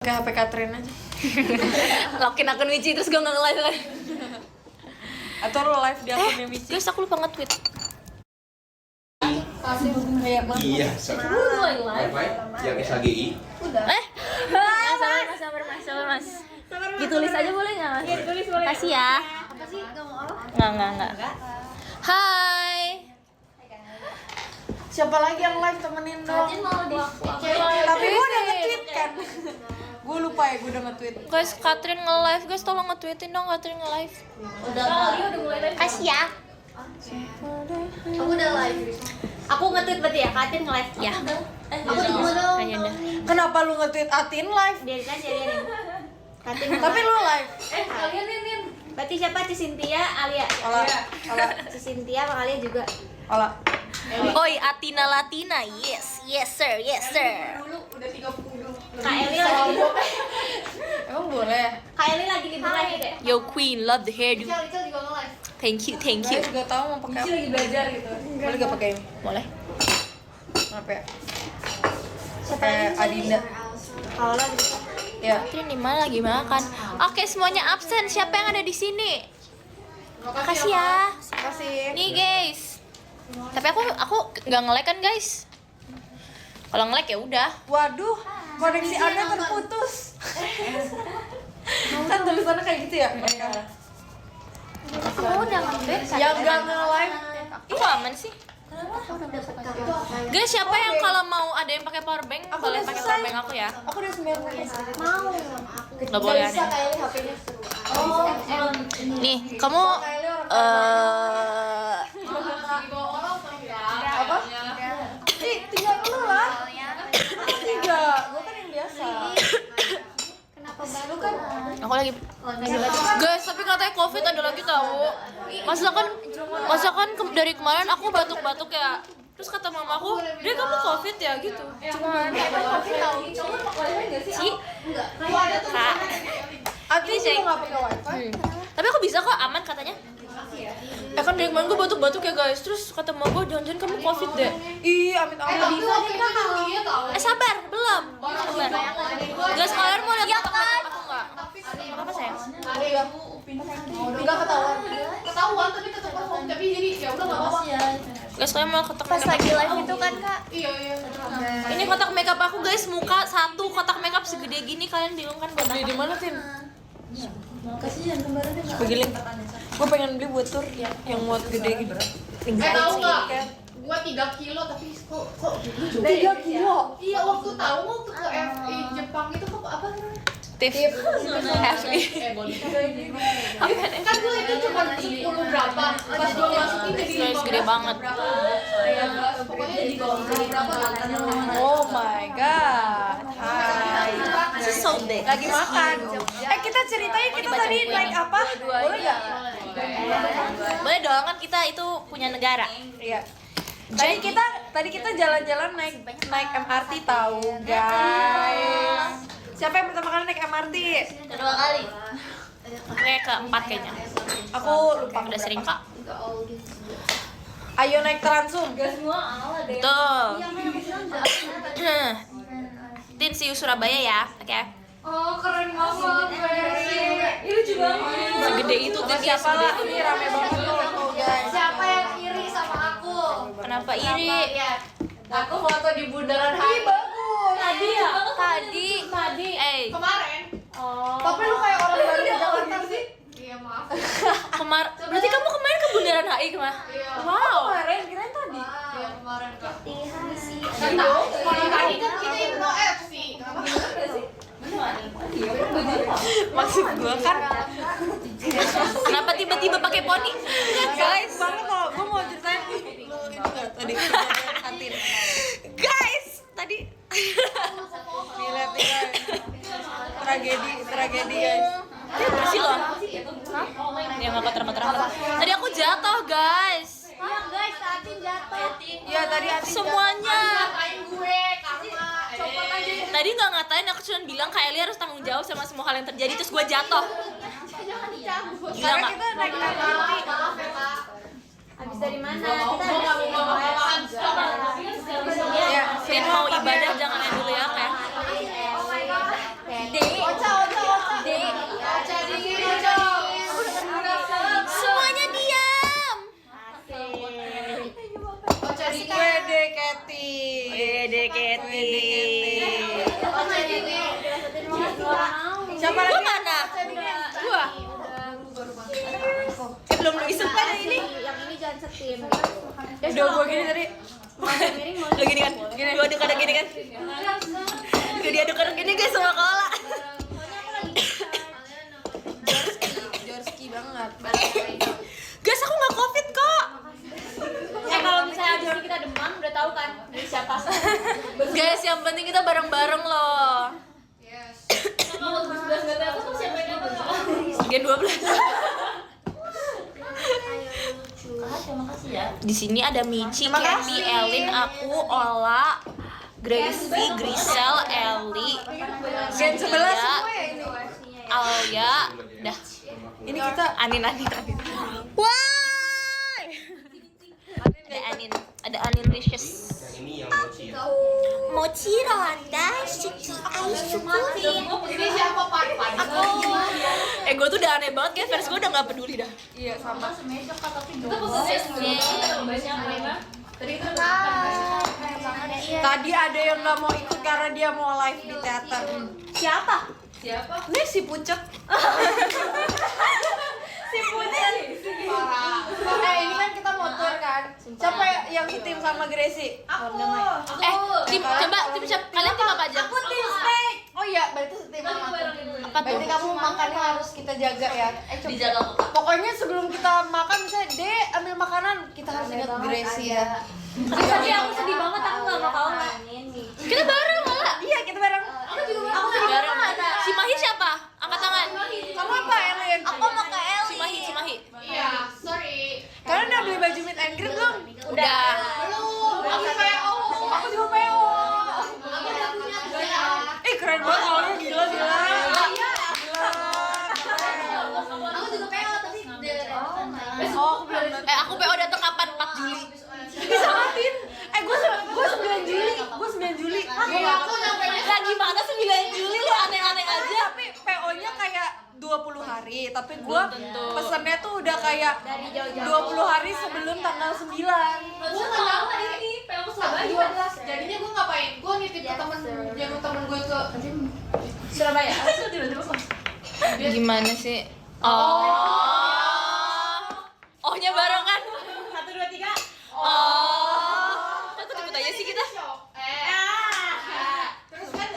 Kayak HP Katrin aja. Login akun Michi terus gue nggak nge-live lagi. Atau lo live di akunnya Michi. Guys, aku lupa nge-tweet. Iya, wifi yang SHGI. Sabar mas. Ditulis aja boleh nggak mas? Iya, tulis boleh. Kasih ya. Apa sih? Gak mau apa? Nggak. Hai. Siapa lagi yang live temenin dong? Tapi gue udah nge-tweet kan. Gue lupa ya, gue udah nge-tweet. Guys, Katrin nge-live. Guys, tolong nge-tweetin dong Katrin nge-live. Udah mulai live. Kasih ya. Aku udah live. Aku nge-tweet berarti ya, Katrin nge-live ya. Aku tunggu dong. Ayo udah. Kenapa lu nge-tweet Atin live? Biarin aja Rianin. Katrin Tapi lu live. Kalian Nin. Berarti siapa? Cynthia, Alia. Olah. Cynthia sama Alia juga. Olah. Oi, Atina Latina. Yes sir. Dulu udah 30. Kak Eli lagi. Emang boleh? Kak Eli lagi libur lagi deh. Yo Queen, love the hairdo. Ical juga nge-live. Thank you. Guys gak tau mau pakai apa. Lagi belajar gitu. Boleh gak pakai ini? Boleh. Apa ya? Pakai Adinda. Kalau lagi. Ya. Katrin di mana lagi makan? Oke, semuanya absen. Siapa yang ada di sini? Makasih ya. Kasih. Nih guys. Tapi aku nggak nge-like kan guys? Kalau nge-like ya udah. Waduh, koneksi Anda terputus. Kan tulisannya kayak gitu ya? Kamu udah nge-like? Yang gak nge-live. Ih, aman sih. Guys, siapa yang kalau mau ada yang pakai power bank, Aku boleh udah pakai selesai. power bank aku ya? Aku udah 9 menit. Mau. Nggak boleh Bisa aneh. kayak HP-nya seru. Oh, Nih, kamu Apa? Ih, tinggal lu lah. Tiga, gue kan yang biasa. kenapa baru kan? aku lagi guys, tapi katanya covid ada lagi tahu. Masakan dari kemarin aku batuk-batuk ya. Terus kata mamaku, "Dek, kamu covid ya?" gitu. Cuman sih Kak. Atin juga nggak pakai wifi. Tapi aku bisa kok, aman katanya. Kan dari kemarin gue batuk-batuk ya guys. Terus kata mama gue, jangan-jangan kamu covid deh. Ih, amit-amit. Sabar, belum. Sabar. Guys, kalian mau lihat kotak aku nggak? Apa sayang? Enggak ketahuan. Ketahuan tapi tetap perform. Tapi jadi ya udah enggak apa-apa. Guys, kalian mau kotak Pas lagi live itu kan, Kak. Iya. Ini kotak makeup aku guys, muka satu kotak makeup segede gini, kalian bingung kan buat Beli di apa? mana, Tin? Kasihan kembarannya enggak. Begiling. Gue pengen beli buat tur yang muat gede gitu. Tahu nggak? Gua 3 kilo tapi kok gitu. 3 kilo. Iya, waktu tahu waktu ke FI Jepang itu kok apa namanya? Tip. Kan gua itu cuma 10 berapa. Pas gua masukin jadi Guys, gede banget. Pokoknya jadi 10 berapa lah. Oh my god. Hai. This is so big. Lagi makan. Kita ceritain kita tadi naik apa? Boleh nggak? Boleh dong, kan kita itu punya negara. Iya. Tadi kita jalan-jalan naik MRT tahu, guys. Siapa yang pertama kali naik MRT? Kedua kali. Gue keempat kayaknya. Aku lupa. Udah sering kak. Ayo naik Transum. Betul. Tin, see you Surabaya ya. Oke. Oh, keren banget. Ini lucu banget. Segede itu Tin, ya Siapa segede lah? itu. Ini rame banget tuh, guys. Siapa yang iri sama aku? Kenapa iri? Aku foto di bundaran HI. Bagus. Tadi ya? Tadi. Kemarin. Tapi lu kayak orang baru di Jakarta sih. Iya, maaf. Berarti kamu kemarin ke Bundaran HI kemana? Iya. Wow. Kemarin kirain tadi. Iya, kemarin Kak. Kan Tahu, kalau tadi kan kita info FC. Maksud gua kan Kenapa tiba-tiba pakai poni? guys, banget loh. Gua mau ceritain lu ini enggak tadi kejadian Atin. Guys, tadi nih lihat nih guys. Tragedi guys. Dia bersih loh. Hah? Yang nggak kotor-kotor amat. Tadi aku jatuh guys. Iya, guys, Atin jatuh. Iya tadi Atin Semuanya. Ngatain gue, karma. Copot aja. Tadi nggak ngatain, aku cuma bilang Kak Eli harus tanggung jawab sama semua hal yang terjadi. Terus gue jatuh. Jangan dicabut. Gila karena nggak? kita naik MRT. Maaf ya, Kak. Habis dari mana? Gua Kita nggak habis mau dari makan stop. Ya, Tin mau ibadah jangan main dulu ya kayak. Oh my god. Udah gue gini tadi. Lo gini kan? Gue aduk-aduk gini kan? Gue diaduk-aduk gini guys sama Kola. Jorski banget. Guys, aku nggak covid kok. Kalau misalnya abis ini kita demam, udah tahu kan dari siapa. Guys, yang penting kita bareng-bareng loh. Kalau 11 nggak tahu tuh siapa yang dapat? Gen 12. Terima kasih ya. Di sini ada Michi, Terima Candy, kasih. Elin, aku, Ola, Gracie, Grisel, Eli, Gen 11 semua ya ini. Alia, dah. Ini kita Anin. Why? Ada Anin Licious. Yang ini yang mochi ya. Mochi Ronda, Shiki Aisyuku. Ini siapa Pan? Gue tuh udah aneh banget kayak fans gue udah gak peduli dah. iya sama. Itu posisinya banyak. Tadi ada yang nggak mau ikut karena dia mau live di teater. Siapa? Ini si Pucet. Ini kan kita mau tour kan. Siapa yang tim sama Gracie? Aku. Coba kalian tim apa aja? Aku tim steak. Oh iya, berarti tim sama aku. Apa tuh? Berarti kamu makannya harus kita jaga ya. Coba. Dijaga kok. Pokoknya sebelum kita makan misalnya Dek ambil makanan, kita harus ingat Gracie ya. Tapi aku sedih banget, aku nggak mau kalah. Kita bareng malah. Iya, kita bareng. Aku juga mau. Bareng. Si Mahi siapa? Angkat tangan. Kamu apa, Elin? Aku mau ke Eli. Si Mahi. Iya, sorry. Kalian udah beli baju meet and greet belum? Udah. Belum. Aku PO. Aku juga PO. Aku udah punya 3. Keren banget awalnya gila. Iya. Aku juga PO tapi Oh, aku belum. Aku PO datang kapan? 4 Juli. Disamatin. Gue 9 Juli. Gue 9 Juli. Iya, aku nyampe Lagi mana 9 Juli lu aneh-aneh aja. Tapi PO-nya kayak 20 hari, tapi gue Belum tentu. pesennya tuh udah kayak 20 hari sebelum tanggal 9. gue tahu ini PO Surabaya. Jadinya gue ngapain? Gue nitip ke temen gue ke Surabaya. Gimana sih? Oh-nya barengan. 1, 2, 3. Kok ikut aja sih kita? Terus kan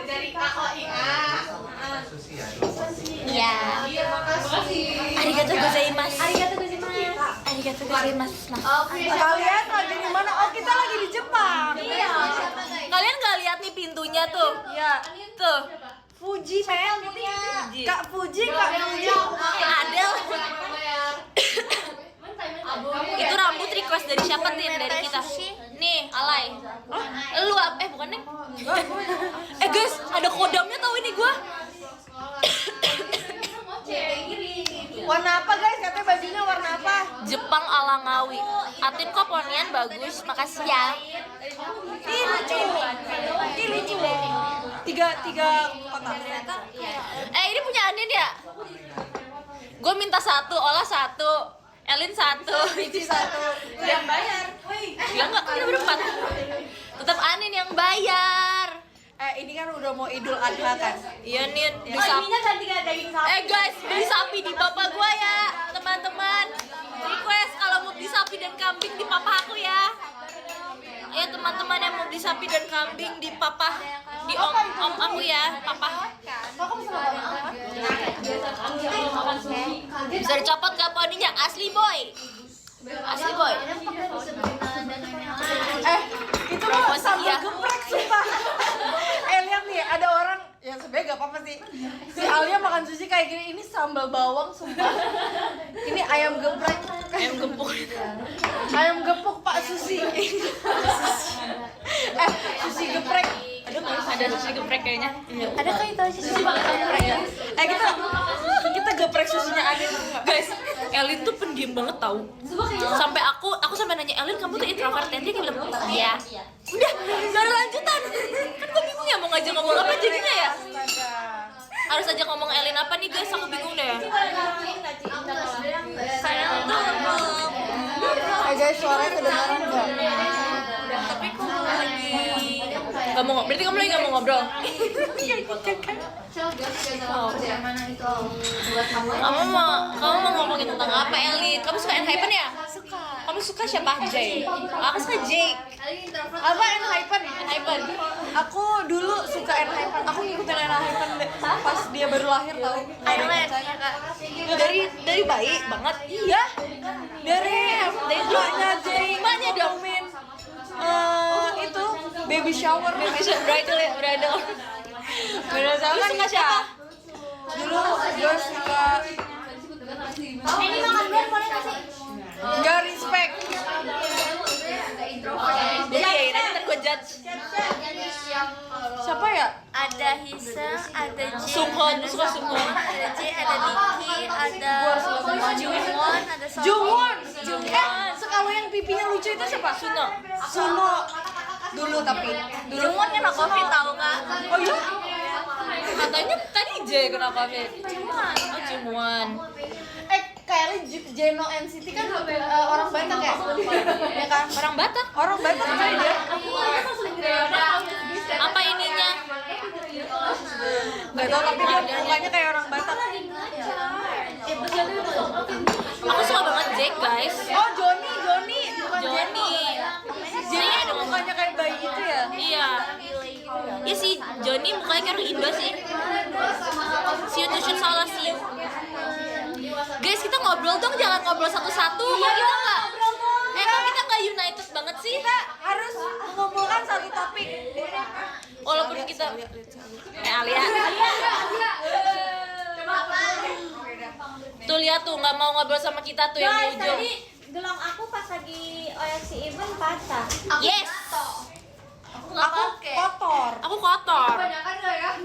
dari KOIA. Iya. Iya, makasih. Arigatou gozaimasu. Arigatou gozaimasu. Arigatou gozaimasu. Kalian lagi di mana? Oh, kita lagi di Jepang. Iya. Kalian nggak lihat nih pintunya tuh? Iya. Tuh. Fuji, men. Kak Fuji. Adel. Itu rambut request dari siapa Tin? Dari kita. Nih, Alay. Lu bukan nih? Guys, ada kodamnya tahu ini gua. Warna apa guys? Katanya bajunya warna apa? Jepang ala Ngawi. Atin kok ponian bagus, makasih ya. Ih, lucu. Tiga kotak. Ini punya Anin ya? Gue minta 1, Ola 1, Elin 1, Michi 1. Yang bayar. Gila nggak? Kita berempat. Tetap Anin yang bayar. Ini kan udah mau Idul Adha kan? Iya Nin, Oh, bisa. ininya ganti daging sapi. Guys, beli sapi di bapak gua ya, teman-teman. Request kalau mau beli sapi dan kambing di papa aku ya. Ya teman-teman yang mau beli sapi dan kambing di papa, di om aku ya, papa. Bisa dicopot gak poninya? Asli boy. Asli boy. Itu mah Promosi sambal ya. geprek sumpah. Lihat nih, ada orang yang sebenarnya gak apa-apa sih. Si Alia makan sushi kayak gini, ini sambal bawang sumpah. Ini ayam geprek. Ayam gempuk. Ayam gepuk Pak Susi. Sushi geprek. Ada sushi geprek kayaknya. Ada kah itu sushi geprek ya? Kita geprek susinya ada enggak? Guys, Elin tuh pendiam banget tau. Sampai aku sampai nanya Elin, kamu tuh introvert ya? Dia kayak bilang iya. Udah, gak ada lanjutan. Kan gue bingung ya mau ngajak ngomong apa jadinya ya. Harus ajak ngomong Elin apa nih guys, aku bingung deh. Guys, suaranya kedengaran enggak? Tapi kok lagi gak mau, berarti kamu lagi gak mau ngobrol? Kamu mau ngomongin Tentang apa Elin? Kamu suka Enhypen ya? Suka. Kamu suka siapa? Jay. Aku suka Jake. Apa Enhypen? Enhypen. Aku dulu suka Enhypen. Aku ngikutin Enhypen pas dia baru lahir tahu. Ireland. Dari bayi banget. Iya. Dari emaknya Jay, emaknya Domin. Itu baby shower, Bridal ya, bridal. Beda sama Lu suka siapa? Dulu gue suka Ini makan biar boleh nggak sih? nggak respect. Iya, nanti ntar gue judge. Siapa ya? Ada Hiseng, ada Jin, Sunghon, lu suka Sunghon? ada Jin, ada Nicky, ada Jungwon, ada Song. Jungwon. Kalau yang pipinya lucu itu siapa? Suno. Suno. Dulu tapi. Jungwon kena covid tahu nggak? Oh iya? Katanya tadi Jay kena covid. Oh, Jungwon. Kayaknya Jeno NCT kan orang Batak ya? Ya kan? Orang Batak. Orang Batak kan dia. Apa ininya? Nggak tahu tapi dia mukanya kayak orang Batak. Aku suka banget Jake, guys. Oh Joni, bukan Jeno. Johnny. Joni ada mukanya kayak bayi gitu ya? Iya. Iya sih, Johnny mukanya kayak orang Indo sih. See you to shoot salah sih. Guys, kita ngobrol dong, jangan ngobrol satu-satu. Kok kita nggak? Kok kita nggak united banget sih? Kita harus mengumpulkan satu topik. Walaupun kita Alia. Tuh lihat tuh nggak mau ngobrol sama kita tuh yang di Guys, ujung. tadi gelang aku pas lagi OFC event patah. Yes. Aku kotor. Aku kotor.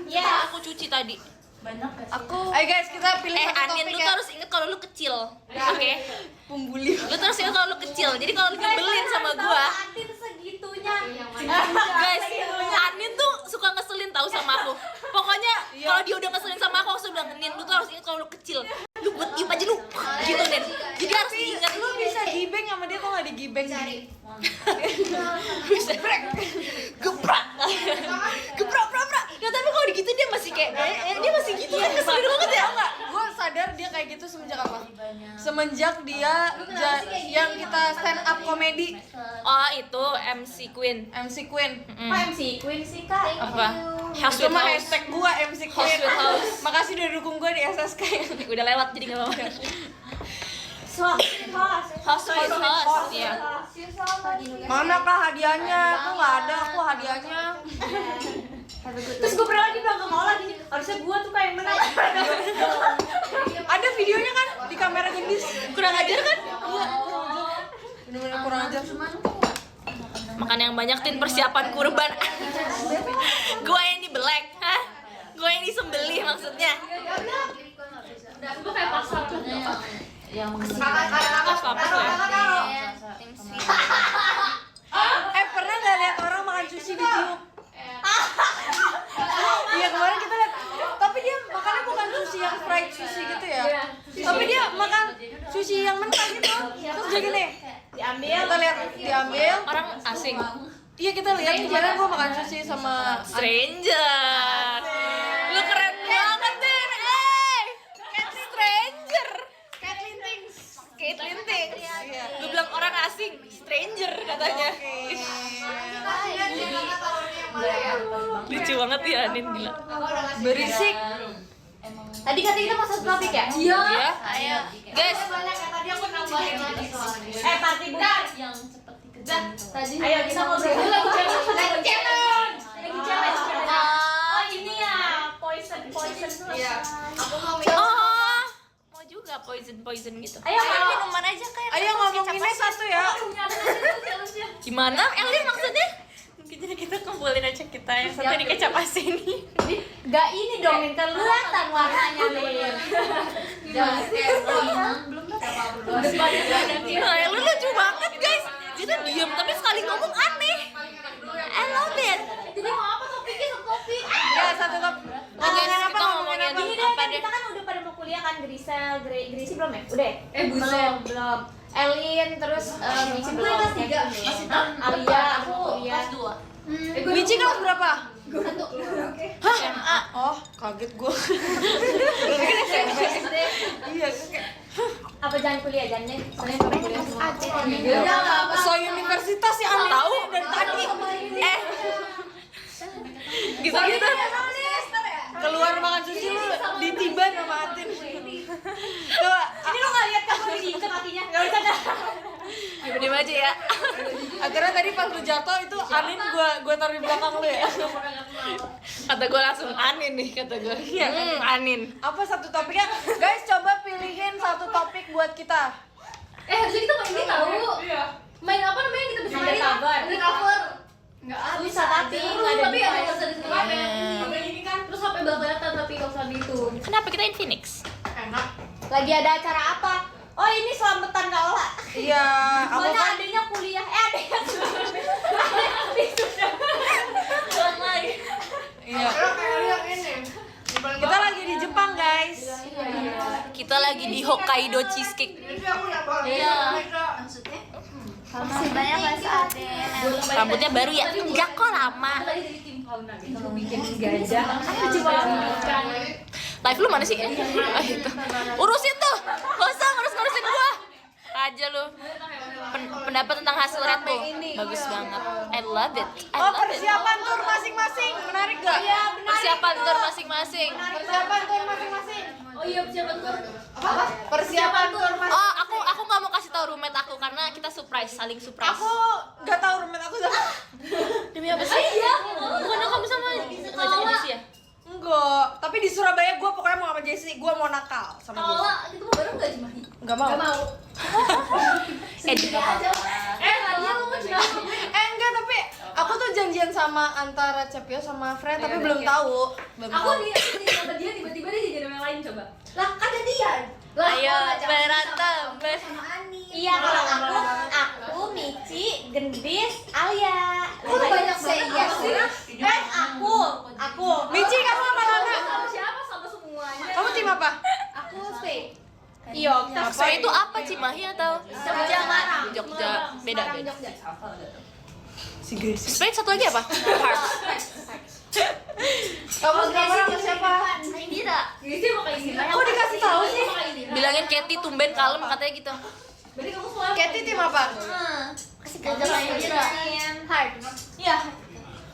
Yes. Aku cuci tadi. Ayo guys, kita pilih satu Anin, topik lu ya. tuh harus inget kalau lu kecil. Oke. Pembuli. Lu tuh harus inget kalau lu kecil. Jadi kalau lu nyebelin sama gua, Atin segitunya. guys, Anin tuh suka ngeselin tahu sama aku. Pokoknya kalau dia udah ngeselin sama aku langsung bilang, Nin, lu tuh harus inget kalau lu kecil. Lu buat diem aja lu. Gitu, Nin. Jadi harus diingat. Lu bisa gibeng sama dia tuh nggak digibeng sih? Bisa gebrak. Gebrak. Nah, tapi kalau gitu dia masih kayak dia masih gitu kan ngeselin banget ya. Enggak, gue sadar dia kayak gitu semenjak apa? Semenjak dia yang kita stand up komedi Oh, itu MC Queen. MC Queen. Kok MC Queen sih, Kak? Apa? House Itu with mah House. hashtag gua MC House Queen. with House. Makasih udah dukung gue di SSK. Udah lewat jadi nggak apa-apa. House with House. Iya. Mana kah hadiahnya? Aku nggak ada, aku hadiahnya. Terus gue pernah lagi bilang gak mau lagi. Harusnya gue tuh kayak menang. Ada videonya kan di kamera gendis. Kurang ajar kan? Iya, bener-bener kurang ajar. Makan yang banyak, Tin, persiapan kurban. Gua yang dibelek, hah? Gua yang disembelih maksudnya. Itu kayak pasar tuh. Pas lapar ya. Pernah nggak lihat orang makan sushi ditiup? Iya kemarin kita lihat, tapi dia makannya bukan sushi yang fried sushi gitu ya. Tapi dia makan sushi yang mentah gitu. Terus dia gini, Diambil. kita lihat diambil. Orang asing. Iya kita lihat di jalan gua makan sushi sama Stranger. Lu keren banget, Tin. Stranger. Caitlin Tings. Caitlin Tings. Iya. Gue bilang orang asing, stranger katanya. Lucu banget ya, Anin, gila. Berisik. Tadi kata kita masuk topik ya? Iya. Ayo. Guys, Tadi aku nambahin lagi soalnya. Party bukan? Tadi Ayo kita ngobrol dulu lagi challenge. Oh ini ya, poison tuh. Iya. Aku mau mau juga poison gitu. Ayo kalau Minuman aja kayak Ayo ngomonginnya satu ya. Gimana? Elin maksudnya? Mungkin jadi kita kumpulin aja kita yang satu di kecap asin ini. Gak ini dong, yang kelihatan warnanya nih. jangan kayak Nah, lu lucu banget, guys. Dia tuh diem tapi sekali ngomong aneh. I love it. Jadi mau apa topiknya? Topik. Ya satu top. Ngomongin apa? Kita Ngomongin apa? Gini deh, Apa kan deh? kita kan udah pada mau kuliah kan, Grisel, Grisi belum ya? Udah ya? buset. Belum. Elin, terus Mici belum. Masih tahu. Alia, aku kuliah. Mici kelas berapa? Satu. SMA. Oh, kaget gua. Iya, kayak Apa jangan kuliah jangan deh. Soalnya kalau kuliah semua. Ya udah nggak apa. So universitas sih Amin Tahu dari tadi. Gitu gitu. Keluar makan sushi lu ditiban sama Atin. Coba Ini lo nggak lihat kamu diikat kakinya? Nggak bisa dah. Diam aja ya. akhirnya tadi pas lu jatuh itu Anin gua taruh di belakang lu ya. Kata gue langsung Anin nih kata gue. Anin. Apa satu topiknya? Guys, coba pilihin satu topik buat kita. Harusnya kita main ini tahu. Main apa namanya kita bisa main? Ada cover. Nggak ada. Bisa tapi nggak ada. Tapi ada Nggak bisa ada. di Ini kan Terus sampai belakang tapi kalau usah itu. Kenapa kita in Phoenix? enak. Lagi ada acara apa? Oh ini selamatan Kak Ola. Iya, aku Soalnya kan adanya kuliah. Adanya sudah. Ulang lagi. iya. Kalau kayak lihat ini. Kita lagi di Jepang, guys. Kita lagi di Hokkaido Cheesecake. Ini aku yang baru. Iya. Maksudnya? Masih banyak Mas Ade. Rambutnya baru ya? Enggak kok lama. Tadi dari tim fauna gitu bikin gajah. Aku cuma ikan. Live lu mana sih? Ah, itu. Urusin tuh. Gak usah ngurusin gua. Aja lu. Pendapat tentang hasil Red Bull bagus banget. I love it. I Oh, love it. persiapan tur masing-masing. Menarik gak? Iya, Persiapan tur masing-masing. Persiapan tur masing-masing. Oh iya siapa tuh? Apa? Persiapan tur masing-masing. Oh, aku nggak mau kasih tahu roommate aku karena kita surprise, saling surprise. Aku gak tahu roommate aku siapa. Demi apa sih? Iya. Bukannya kamu sama ngajak Jesse ya? Enggak, tapi di Surabaya gue pokoknya mau sama Jessie, gue mau nakal sama Kalau Jessie. itu mau bareng nggak Cimahi? Enggak mau. Nggak mau. Tadi aku mau Cimahi. Enggak, tapi aku tuh janjian sama antara Cepio sama Fred, tapi belum tahu. Belum Aku tahu. di kata dia tiba-tiba dia jadi yang lain coba. Lah kan gantian. Lah Ayo berantem. iya kalau aku Mici, Gendis, Alia. Kok banyak say yes sih? Aku. Mici, kamu sama Nana? Sama siapa? Sama semuanya. Kamu tim apa? Aku stay. Iya, So itu apa Cimahi atau Jogja. Jogja? Beda. Si Grace. Sprite satu lagi apa? Hearts. Kamu sekarang sama siapa? Indira. Ini mau kayak gini. Kok dikasih tahu sih? Bilangin Katy tumben kalem katanya gitu. Berarti kamu selalu. Katy tim apa? Kasih kerja sama Indira. Heart. Iya.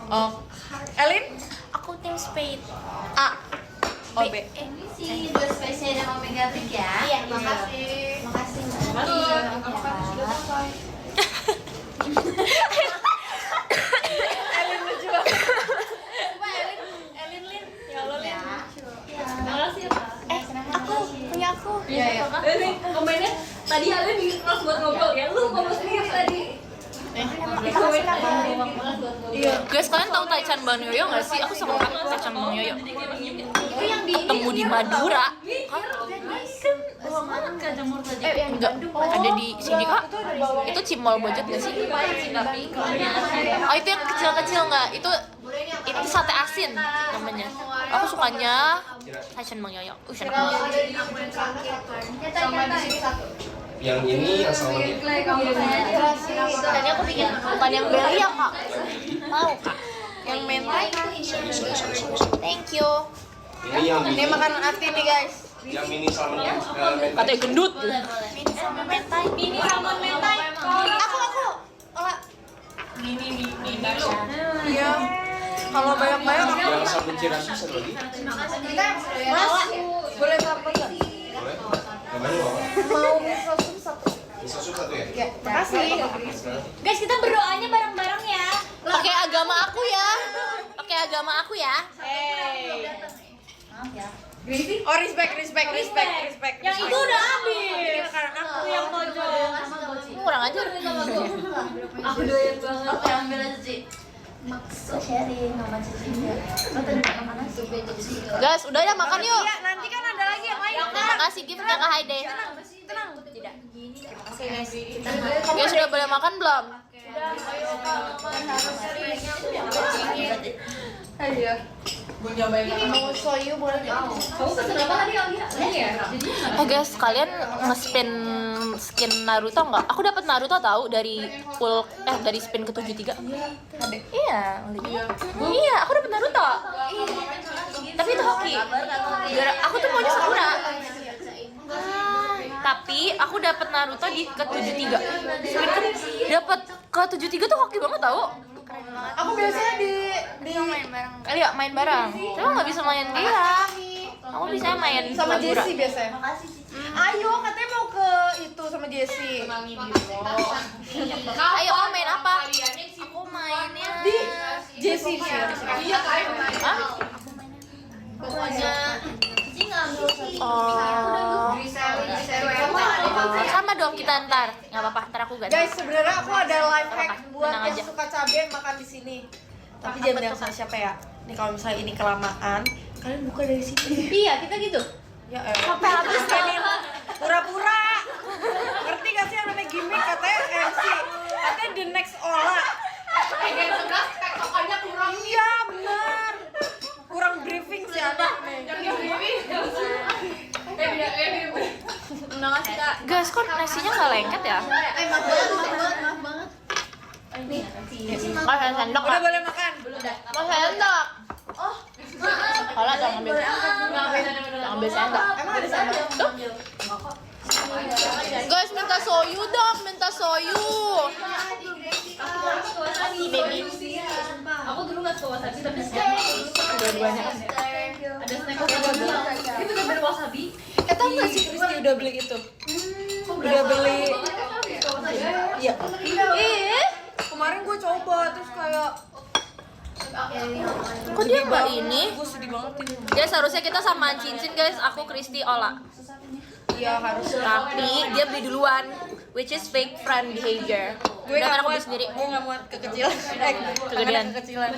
Oh. Elin? Aku tim Spade. A. Oh, B. Ini sih dua spesial yang Omega Big ya. Iya. Makasih. Makasih. Elin lucu banget. Makasih ya, Pak. Aku punya aku. Iya, iya. Ini komennya tadi Alin bikin kelas buat ngobrol ya. Lu ngomong sendiri tadi. Makasih kakak. Iya. Guys, kalian tahu Taichan Bang Yoyo nggak sih? Aku sama kamu Taichan Bang Yoyo. Itu yang di Ketemu di Madura. yang Enggak, ada di sini kak. Itu Cimol Bojot nggak sih? Oh itu yang kecil-kecil nggak? Itu sate asin namanya. Aku sukanya Taichan Bang Yoyo. Enak banget. Yang ini yang sama dia. Tadi aku bikin bukan yang beli ya kak. Mau kak? Yang mentai. Thank you. Ini yang Ini mini. makanan Ati nih, guys. Yang mini salmon mentai. Katanya gendut. mini sama mentai. Ini salmon mentai. Aku. Olah. Iya. Kalau banyak-banyak aku. Yang sambal cirasi satu lagi. Mas, boleh sambal nggak? Boleh? Namanya apa? Mau miso sup satu. Miso sup satu ya? Ya, makasih. Guys, kita berdoanya bareng-bareng ya. Pakai agama aku ya. Pakai agama aku ya. Oh, respect. Yang itu udah habis. Ini makanan aku. Yang pojok. Kamu kurang ajar. Aku doyan banget. Aku yang ambil aja sih. Maksud sharing sama Cici. Lo tadi makan mana sih? Guys, udah ya makan yuk. Iya, nanti kan ada lagi yang lain. Makasih giftnya ke Haide. Tenang. Guys, sudah boleh makan belum? Iya. Gue nyobain mau soyu boleh nggak? Kamu pesen apa tadi Alia? Ini ya. Guys, kalian nge-spin skin Naruto nggak? Aku dapat Naruto tahu dari dari spin ke 73. Iya. Iya, aku dapat Naruto. Tapi itu hoki. Aku tuh maunya Sakura. Tapi aku dapat Naruto di ke-73. Dapat ke-73 tuh hoki banget tau. Aku biasanya di main bareng. Iya, main bareng. Cuma nggak bisa main dia. Aku bisa main sama Sakura. Jessie biasanya. Ayo, katanya mau ke itu sama Jessie. Ayo, kamu main apa? Aku mainnya Di Jessie sih. Iya kayak Hah? pokoknya Cici ngambil satu. Oh. Sama dong kita ntar. Nggak apa-apa, ntar aku ganti. Guys, sebenarnya aku ada life hack Apa-apa, buat tenang yang aja. suka cabai makan di sini. Tapi jangan bilang sama siapa ya. Nih kalau misalnya ini kelamaan, kalian buka dari sini. Iya, kita gitu. Ya sampai habis nih. Pura-pura. Ngerti gak sih yang namanya gimmick katanya MC? Katanya the next Ola. Game 11 kayak tokonya kurang. Iya, benar. Kurang briefing sih anak nih. Yang di briefing. Enggak ngasih Kak. Guys, kok nasinya nggak lengket ya? Maaf banget. Mau saya sendok Udah nggak? boleh makan. Mau saya sendok? Kalau jangan ambil. Jangan ambil sendok. Emang ada sendok? Guys, minta soyu dong, minta soyu. Baby. Aku dulu nggak suka wasabi tapi sekarang Dua-duanya. ada snack wasabi. Itu gambar wasabi. Tau gak sih Kristi udah beli itu? Udah beli. Iya. Ih, Kemarin gue coba terus kayak kok dia nggak ini? gue sedih banget ini. Guys, harusnya kita samaan cincin guys. Aku Kristi Ola. Iya harus. Tapi dia beli duluan, which is fake friend behavior. Gue Udah nggak aku beli muat sendiri. Gue nggak muat kekecilan. Kegedean. Kekecilan.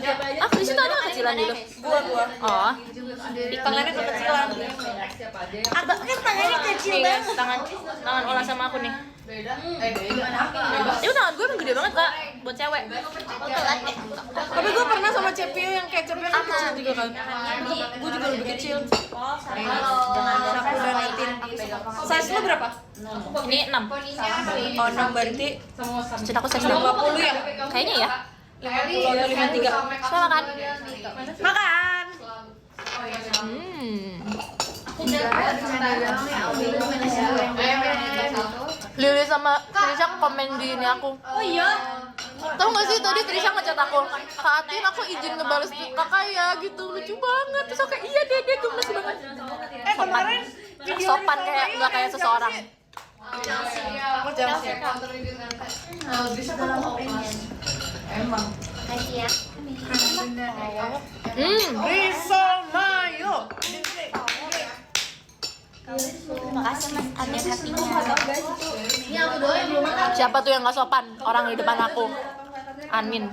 Ah, Kristi tuh ada kecilan dulu. Gua. Oh, Tangannya kekecilan. Agak kan tangannya kecil nih guys, banget. tangan Ola sama aku nih. Itu tangan gue emang gede banget kak, buat cewek. Tapi gue pernah sama Cepio yang kayak Cepio kan kecil juga kan. Gue juga lebih kecil. Aku udah 19. Size lu berapa? Ini 6. Oh 6 berarti Cinta aku size 50 ya? Kayaknya ya. 50 atau 53. Sama kan? Makan. Lili sama Trisha komen di ini aku. Oh iya. Tahu nggak sih tadi Trisha ngechat aku, Kak Atin aku izin ngebales kakak ya gitu, lucu banget. Terus aku kayak iya deh gemes banget. Kemarin video Sopan kayak nggak kayak seseorang. Aku jangan sih. Emang. Kasih ya. Risol mayo. Terima kasih Mas Amin hatinya. Ini aku doain belum makan. Siapa tuh yang nggak sopan? Orang di depan aku. Amin.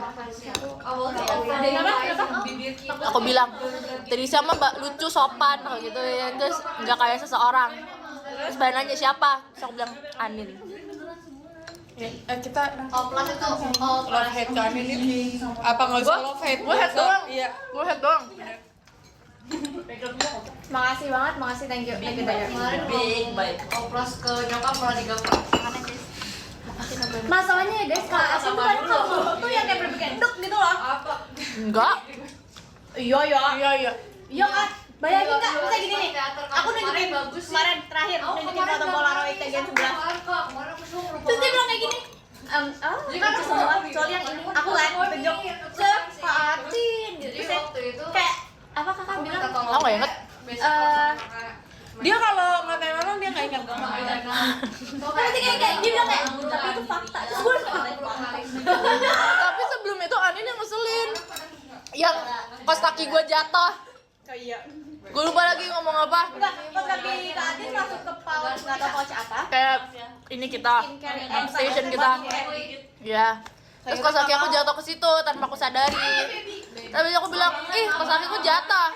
Aku bilang, Trisha mah mbak lucu sopan gitu ya, terus nggak kayak seseorang. Terus Mbak nanya siapa? Terus aku bilang Anin. Kita Oplas itu love hate ke Amin ini. Apa nggak usah love hate? Gue head doang. Iya. Gue head doang. Makasih banget, makasih thank you banyak. big baik. Oplas ke nyokap malah digampar. Masalahnya ya guys, Kak Asin tuh kan tuh yang kayak berpikir duk gitu loh. Apa? Enggak. Iya. Iya Kak, bayangin Kak, bisa gini nih. Aku nunjukin bagus sih. kemarin terakhir nunjukin foto Polaroid tagihan 11. Kemarin aku suruh Terus dia bilang kayak gini. Lucu semua kecuali yang ini. Aku kan tunjuk ke Kak Atin gitu. Jadi Terus saya waktu itu kayak apa kakak bilang? Aku nggak inget. Dia kalau ngatain orang dia nggak ingat. Tapi kayak dia bilang kayak tapi itu fakta. Terus gue Tapi sebelum itu Anin yang ngeselin. Yang pas kaki gue jatuh. Kayak Gue lupa lagi ngomong apa. enggak pas kaki Kak Atin masuk ke pouch nggak tahu pouch apa. Kayak ini kita station kita. Ya. Terus pas kaki aku jatuh ke situ tanpa aku sadari. Tapi aku bilang, pas kaki aku jatuh.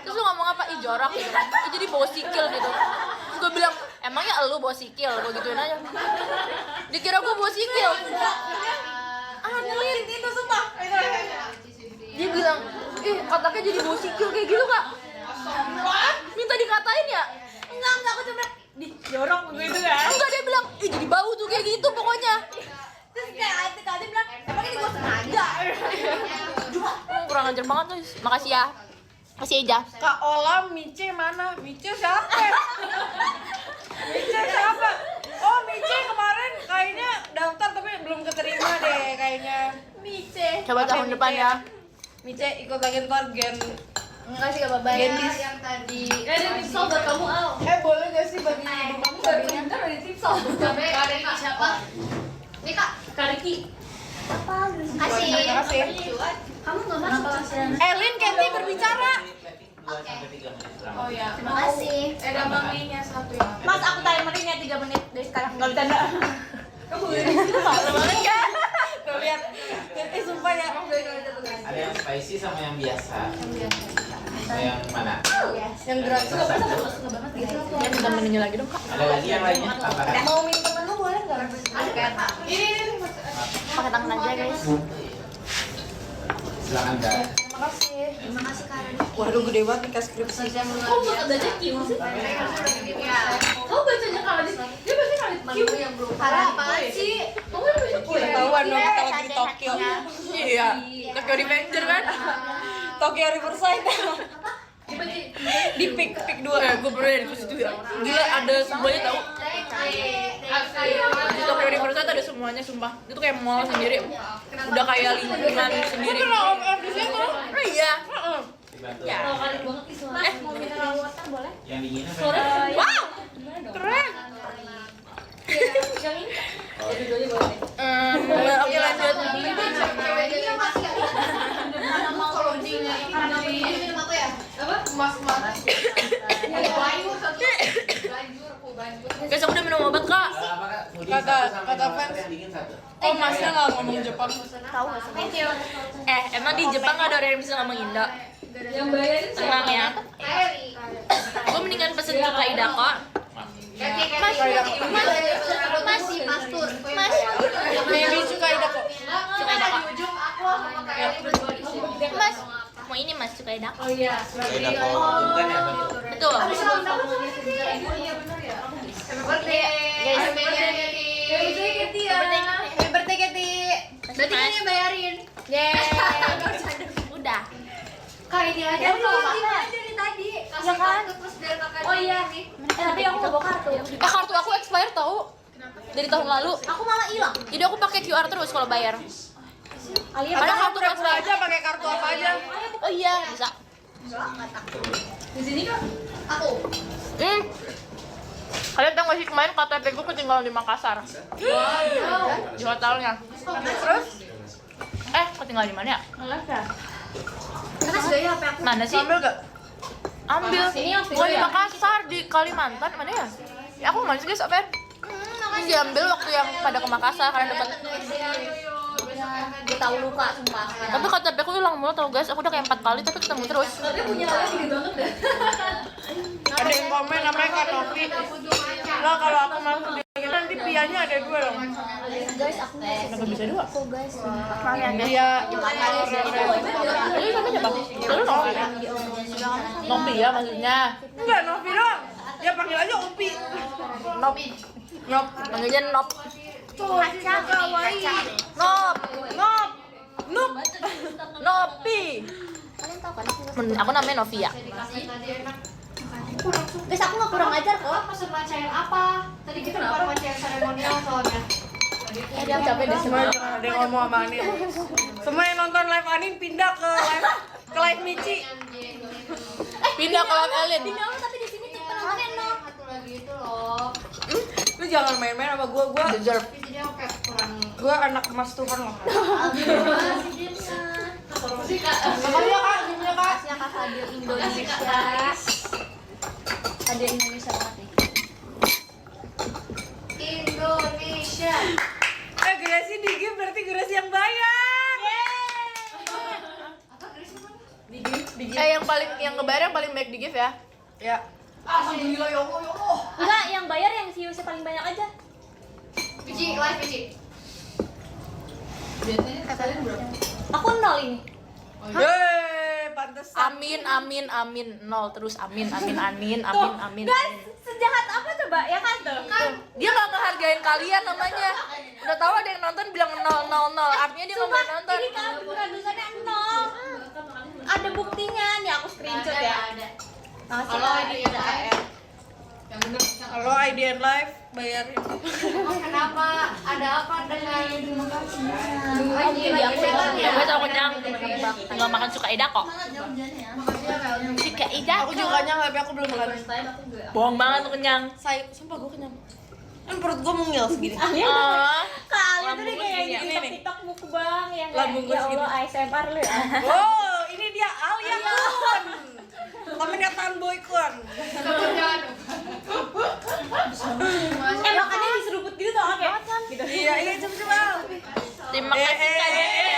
Terus lu ngomong apa? Ih jorok gitu. Ih jadi bawa sikil gitu. Terus gue bilang, emangnya elu bawa sikil? Gue gituin aja. Dikira gue bawa sikil. Anin itu sumpah. Dia bilang, kotaknya jadi bawa sikil kayak gitu kak. Minta dikatain ya? Enggak aku cuma di jorok gitu kan. Enggak, dia bilang, jadi bau tuh kayak gitu pokoknya. Terus kayak Kak Atin bilang, emang ini gue sengaja. Kurang ajar banget guys. Makasih ya. Makasih aja. Kak Ola, Mice mana? Mice siapa? Mice siapa? Coba tahun depan ya. Mice ikut lagi ntar gen. Enggak sih, gak apa-apa. Gendis. yang tadi Ada tipsol buat kamu, Al. Boleh gak sih bagi ibu kamu sabinya? Bentar ada tipsol. Cabe ada ini siapa? Ini Kak. Kariki. Kasih. Terima kasih. Kamu nggak masuk. Elin, Kathy berbicara. Oh ya. Terima kasih. Ada manginya satu ya. Mas, aku timerin ya 3 menit dari sekarang. Enggak bercanda. Malu banget kan? Tuh lihat. Sumpah ya. Ada yang spicy sama yang biasa. Sama yang mana? Yang gratis. Ya minta menunya lagi dong kak. Ada lagi yang lainnya? Apa? Mau minta menu boleh nggak? Ada ini. Pakai tangan aja, guys. Silakan Kak. Terima kasih. Terima kasih, Kak. Waduh, gede banget nih skripsi. Kamu nggak baca Q sih? Kamu bacanya kalau di dia baca kalau di Q yang belum. Apaan sih? Kamu udah baca Q ya? Ketahuan dong kita lagi di Tokyo. Iya. Tokyo Adventure kan? Tokyo Riverside. Di Peak 2. Gue pernah di situ ya. Gila ada semuanya tahu. Di Tokyo Riverside ada semuanya sumpah. Itu kayak mall sendiri. Udah kayak lingkungan sendiri. Di situ. Oh iya. Dibantu. Kalau kalian banget sih soalnya. Mau minta rawatan boleh? Yang dinginnya Sore. Wow. Keren. Yang ini. Ya dua-duanya boleh. Oke lanjut. Ceweknya masih ada. Kalau di ini minum apa ya? Apa? Emas. Banjur satu. Banjur. Guys aku udah minum obat kak. Apa Kak? Hoodie Kata- satu sama kata yang fans. yang dingin satu. Oh, masnya nggak ngomong Jepang. Tahu enggak sih? Thank you. Emang di Jepang nggak ada orang yang bisa ngomong Indo. Yang bayarin Tenang ya. Eri. Gue mendingan pesen cuka idako. Mas, Tur. Mas. Maybe suka idako. Cuka idako. Di ujung aku sama Kak Eri berdua di sini. Mas, mau ini mas cuka idako. Oh iya. Beda punten ya satu. Betul. Oh iya benar ya. Happy birthday. Happy birthday. Happy birthday, Keti. Berarti kan yang bayarin. Udah. Kak ini aja kalau Kak. dari tadi. Kasih kartu terus biar Kakak. Oh iya. Tapi aku nggak bawa kartu. Kartu aku expired tau. Dari tahun lalu. Aku malah hilang. Jadi aku pakai QR terus kalau bayar. Alia Padahal Kamu kartu pura-pura expired. aja pakai kartu apa aja. Oh iya bisa. Di sini Kak. Aku. Kalian tahu gak sih kemarin KTP gue ketinggalan di Makassar. Di hotelnya. Terus? Ketinggalan di mana ya? Karena sudah ya HP aku. Mana sih? Ambil gak? Ambil. Sini yang Gua di Makassar di Kalimantan mana ya? Ya aku mana sih guys, apa? Ini diambil waktu yang pada ke Makassar karena dekat. Gue tahu lupa sumpah. Tapi KTP aku hilang mulu tau guys. Aku udah kayak 4 kali tapi ketemu terus. Katanya punya Alia gede banget deh. Ada yang komen namanya Kak Novi. Lah kalau aku masuk di nanti pianya ada 2 dong. Guys, aku Kenapa bisa 2? aku guys. Iya. Jadi namanya siapa? Lalu Novi. Novi ya maksudnya. Enggak, Novi doang. Ya panggil aja Upi. Nop. Nop. Panggilnya Nop. Kaca kawaii. Nop. Nop. Nup. Nopi. Kalian tahu kan aku Aku namanya Novia. guys, aku nggak kurang ajar kok. Pesen bacain apa? Tadi kita bukan bacain seremonial soalnya. Dia capek deh Semua jangan ada yang ngomong sama Anin. Semua yang nonton live Anin pindah ke live Michi. Pindah ke live Elin. Tapi di sini tuh penontonnya no. Satu lagi itu loh. Lu jangan main-main sama gua. Deserve. Isinya kayak kurang. Gua anak emas Tuhan loh. Sih Kak. Makanya Kak, gimana Kak? Kasih Kak Fadil Indonesia. Fadil Indonesia banget nih. Indonesia. Gresi di gift berarti Gresi yang bayar. Yang ngebayar yang paling baik di gift ya. Ya. Alhamdulillah ya Allah ya Allah. Enggak, yang bayar yang views-nya paling banyak aja. Pici, live Pici. Biasanya kalian berapa? Aku 0 ini. Yeay, pantesan. Amin. Nol terus amin. Guys, sejahat apa coba ya kan tuh? Dia nggak ngehargain kalian namanya. Udah tahu ada yang nonton bilang 0. Artinya dia nggak mau nonton. Ini kan produsernya 0. Ada buktinya nih, aku screenshot ya. Ada. Makasih Kalau Kak. ini ada AR. Yang bener bisa. Halo IDN Live, bayarin. Kenapa? Ada apa dengan Gue tau kenyang. Tinggal makan suka ida kok. Suka ida Aku juga kenyang tapi aku belum makan. Bohong banget tuh kenyang. Saya, sumpah gue kenyang. Kan perut gue mungil segini. Ah, Kalian tuh kayak Ini yang nih. TikTok mukbang yang Lambung gue kayak ya segini. Allah ASMR lu ya. Wow, ini dia Alia Kun. Temennya Tanboy Kun. Makannya diseruput gitu tau kayak gitu. Iya, iya coba-coba. terima kasih Kak Dede.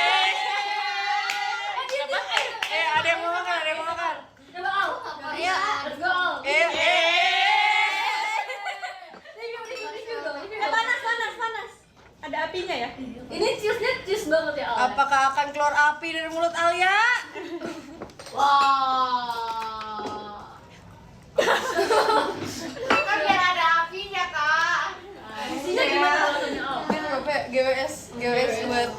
Ada yang mau makan, ada yang mau makan. Coba Al. Iya. Let's go Al. Panas. Ada apinya ya? Ini cheese-nya cheese banget ya Al. Apakah akan keluar api dari mulut Alia? Wah. Kan biar ada apinya, Kak. Isinya gimana rasanya Al? Ini apa? GWS buat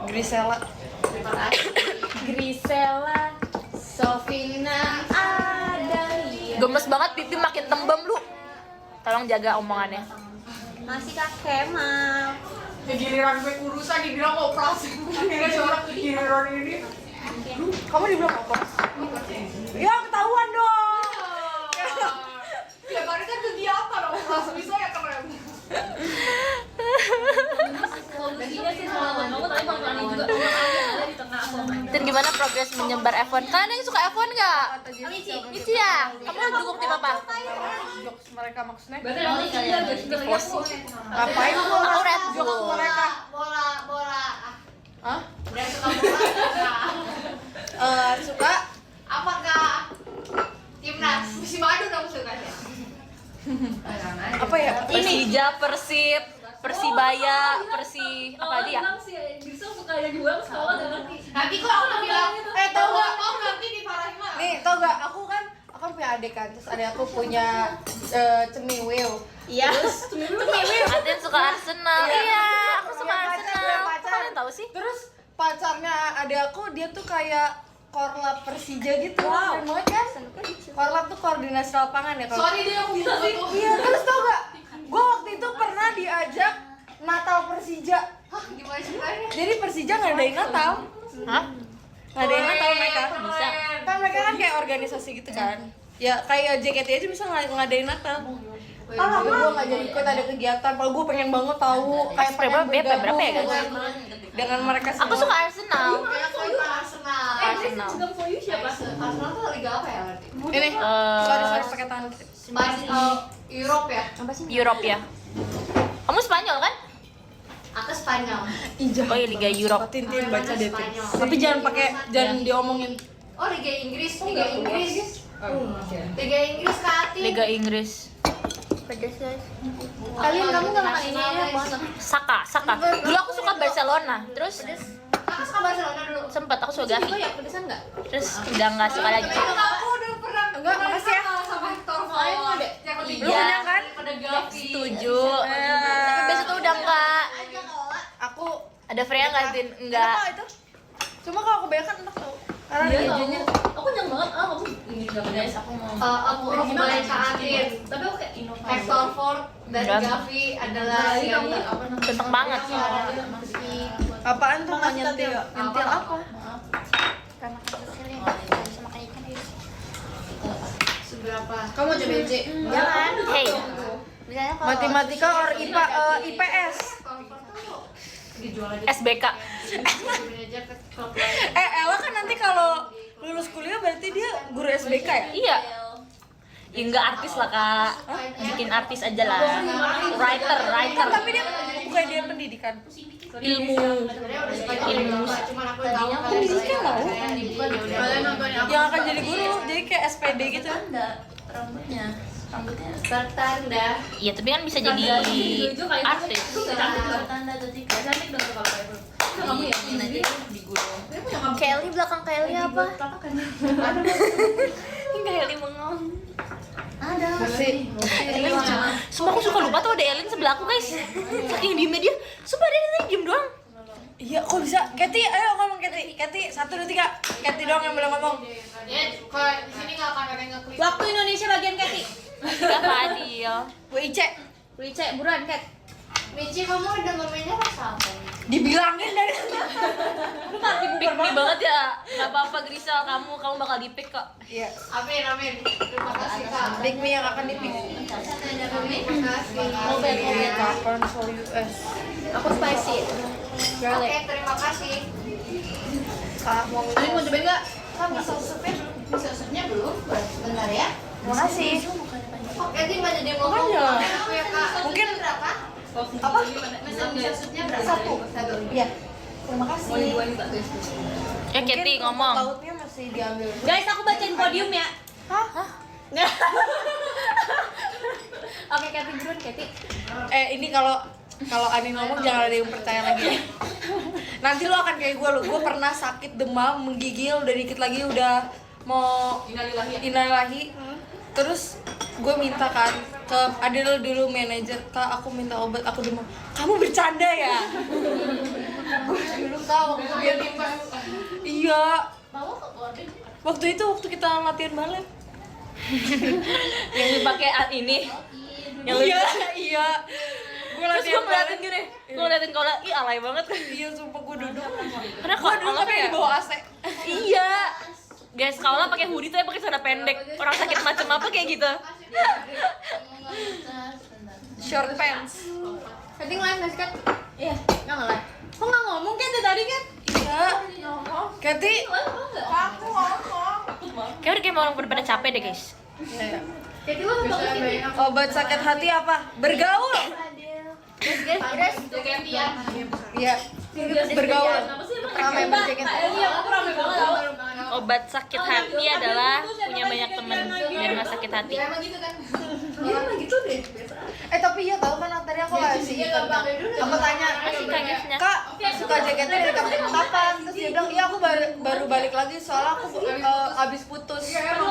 Grisela. Terima kasih. Grisela, Sofina, Adalia. Gemes banget pipi makin tembem lu. Tolong jaga omongannya. Masih Kak Kemal. Ya giliran gue urusan dibilang operasi. Akhirnya seorang giliran ini. Kamu dibilang apa? Ya ketahuan dong. Tiap hari kan kegiatan operasi bisa ya keren. Isinya sih sama kamu tapi makanannya juga sama aja di tengah sama. Dan gimana progres menyebar F1? Kalian yang suka F1 nggak? Mici ya? Kamu dukung tim apa? Jokes mereka maksudnya. Berarti yang ini juga guys Ngapain lu? Aku Red Jokes Bull. mereka. Bola. Hah? Dan suka bola. Suka? Apakah timnas musim madu dong sukanya? Apa ya? Persija, Persib, Persibaya, apa dia? sih bisa suka yang jual sekolah gak ngerti. Nanti kok aku bilang, tau gak? Mau nanti diparahin mah. Nih, tau gak? Aku kan punya adik kan, terus adik aku punya cemiwil. Iya. Aden suka Arsenal. Iya, aku suka Punya pacar, Arsenal. punya Kok pacar. kalian tahu sih? Terus pacarnya adik aku dia tuh kayak korlap Persija gitu. Keren banget kan? Korlap tuh koordinasi lapangan ya kalau. Sorry deh aku bisa sih. Iya, terus tau gak? Gue waktu itu pernah diajak Natal Persija. Hah, gimana ceritanya? Jadi Persija ngadain Natal. Hah? Ngadain Natal mereka. Bisa. Kan mereka kan kayak organisasi gitu kan. Ya kayak JKT aja bisa ngadain Natal. Kalau gue gak jadi ikut ada kegiatan, kalau gue pengen banget tahu kayak pengen berapa ya, guys? dengan mereka semua. Aku suka Arsenal. Aku ikut Arsenal. Arsenal. Juga for you siapa? Arsenal tuh liga apa ya berarti? Ini, sorry pakai tangan. Europe ya? Europe ya. Kamu Spanyol kan? Aku Spanyol. Oh iya Liga Europe. Tintin baca deh. Tin. Spanyol. Tapi jangan diomongin. Oh Liga Inggris. Liga Inggris Kak Atin. Liga Inggris. Kalian kamu gak makan ini ya? Saka. Dulu aku suka Barcelona. Terus Aku suka Barcelona dulu. sempet aku suka Gavi. Ya pedesan nggak? Terus udah nggak suka lagi. Aku udah pernah Enggak, makasih ya. sama Hector Ford. Yang lebih Iya. kenyang kan? pada Gavi. Setuju. Tapi besok tuh udah enggak. Aku Ada Freya nggak Tin? Enggak. apa itu? Cuma kalau kebanyakan enak tau. Karena Iya gajinya. Aku nyang banget kamu ini gak guys aku mau. Aku boleh Kak Atin. Tapi aku kayak inovasi. Hector Ford dan Enggak. Gavi adalah yang apa namanya? Ganteng banget. Apaan tuh mau nyentil? Nyentil apa? Seberapa? Kamu mau coba C? Jangan. Hey. Misalnya kalau Matematika or IPA IPS. Dijual aja. SBK. Aja ke klub. Ella kan nanti kalau lulus kuliah berarti dia guru SBK ya? Iya. Ya enggak artis lah kak. Bikin artis aja lah. Writer. Kan tapi dia bukan dia pendidikan. Ilmu. Ilmu. Cuma aku tahu Pendidikan tau. Kalian nonton apa? Yang akan jadi guru, jadi kayak SPD gitu. Rambutnya Pertanda. Iya tapi kan bisa jadi artis. Tanda atau tiga cantik dong kalau kayak itu. Itu kamu ya ini aja di gunung. Kelly belakang Kelly apa? Enggak Eli bengong. Masih. Sumpah aku suka lupa tuh ada Elin sebelah aku guys. Saking diemnya dia. Sumpah dia tadi diem doang. Iya, kok bisa? Kathy, ayo ngomong Kathy. Kathy, 1, 2, 3. Kathy doang yang boleh ngomong. Ya, kalau di sini nggak akan ada yang ngeklik. Waktu Indonesia bagian Kelly. Kak Fadil. Gue Ice. Wice, buruan Kat. Michi, kamu udah ngomongnya rasa apa? Dibilangin dari Pick me banget ya. Gak apa-apa Grisel, kamu bakal di-pick kok. Iya. Amin, amin. Terima kasih, Kak. Big Me yang akan dipik. Terima kasih. Kapan so US? Aku spicy. Oke, terima kasih. Kak mau Ini mau cobain nggak? Kak, miso supnya belum? Miso supnya belum? Bentar ya. Makasih. Oke, dia nggak jadi ngomong. Makanya. Aku ya, Kak. Mungkin berapa? apa? Miso supnya berapa? Satu. Iya. Terima kasih. Ya Keti ngomong. Lautnya masih diambil. Guys, aku bacain podium ya. Hah? Oke, Kati buruan, Kati. Ini kalau Ani ngomong jangan ada yang percaya lagi. Nanti lo akan kayak gue lo. Gue pernah sakit demam, menggigil, udah dikit lagi udah mau innalillahi. Terus gue minta kan ke Adil dulu manajer, Kak aku minta obat, aku demam. Kamu bercanda ya? Gue dulu tahu waktu dia timbang. Iya. Waktu kita latihan balet. Yang dipakai ini. Yang Iya. Gue Terus gue latihan ngeliatin balet. gini, gue ngeliatin Kaula, ih alay banget. Iya, sumpah gue duduk. Karena Gue duduk Kaula tapi kayak di bawah AC. iya. Guys, Kaula pakai hoodie tapi pakai celana pendek. Orang sakit macam apa kayak gitu. Short pants. Kati nge-live nggak sih, Kat? Iya, nggak nge-live. Kok nggak ngomong, Kat, dari tadi, Kat? Iya. Kati. Kayak udah kayak orang pada capek deh guys. Iya. Jadi lo bagus Obat sakit hati apa? Bergaul. Terus gantian. Iya. Bergaul. Ramai berjaket. Aku rame banget tau. Obat sakit hati adalah punya banyak temen biar nggak sakit hati. Ya emang gitu kan. Iya emang gitu deh. Tapi iya tahu kan tadi aku kasih itu. Aku tanya, Kasih Kak giftnya. Kak suka jaketnya dari kapan? Terus dia bilang, iya aku baru balik lagi soalnya aku abis putus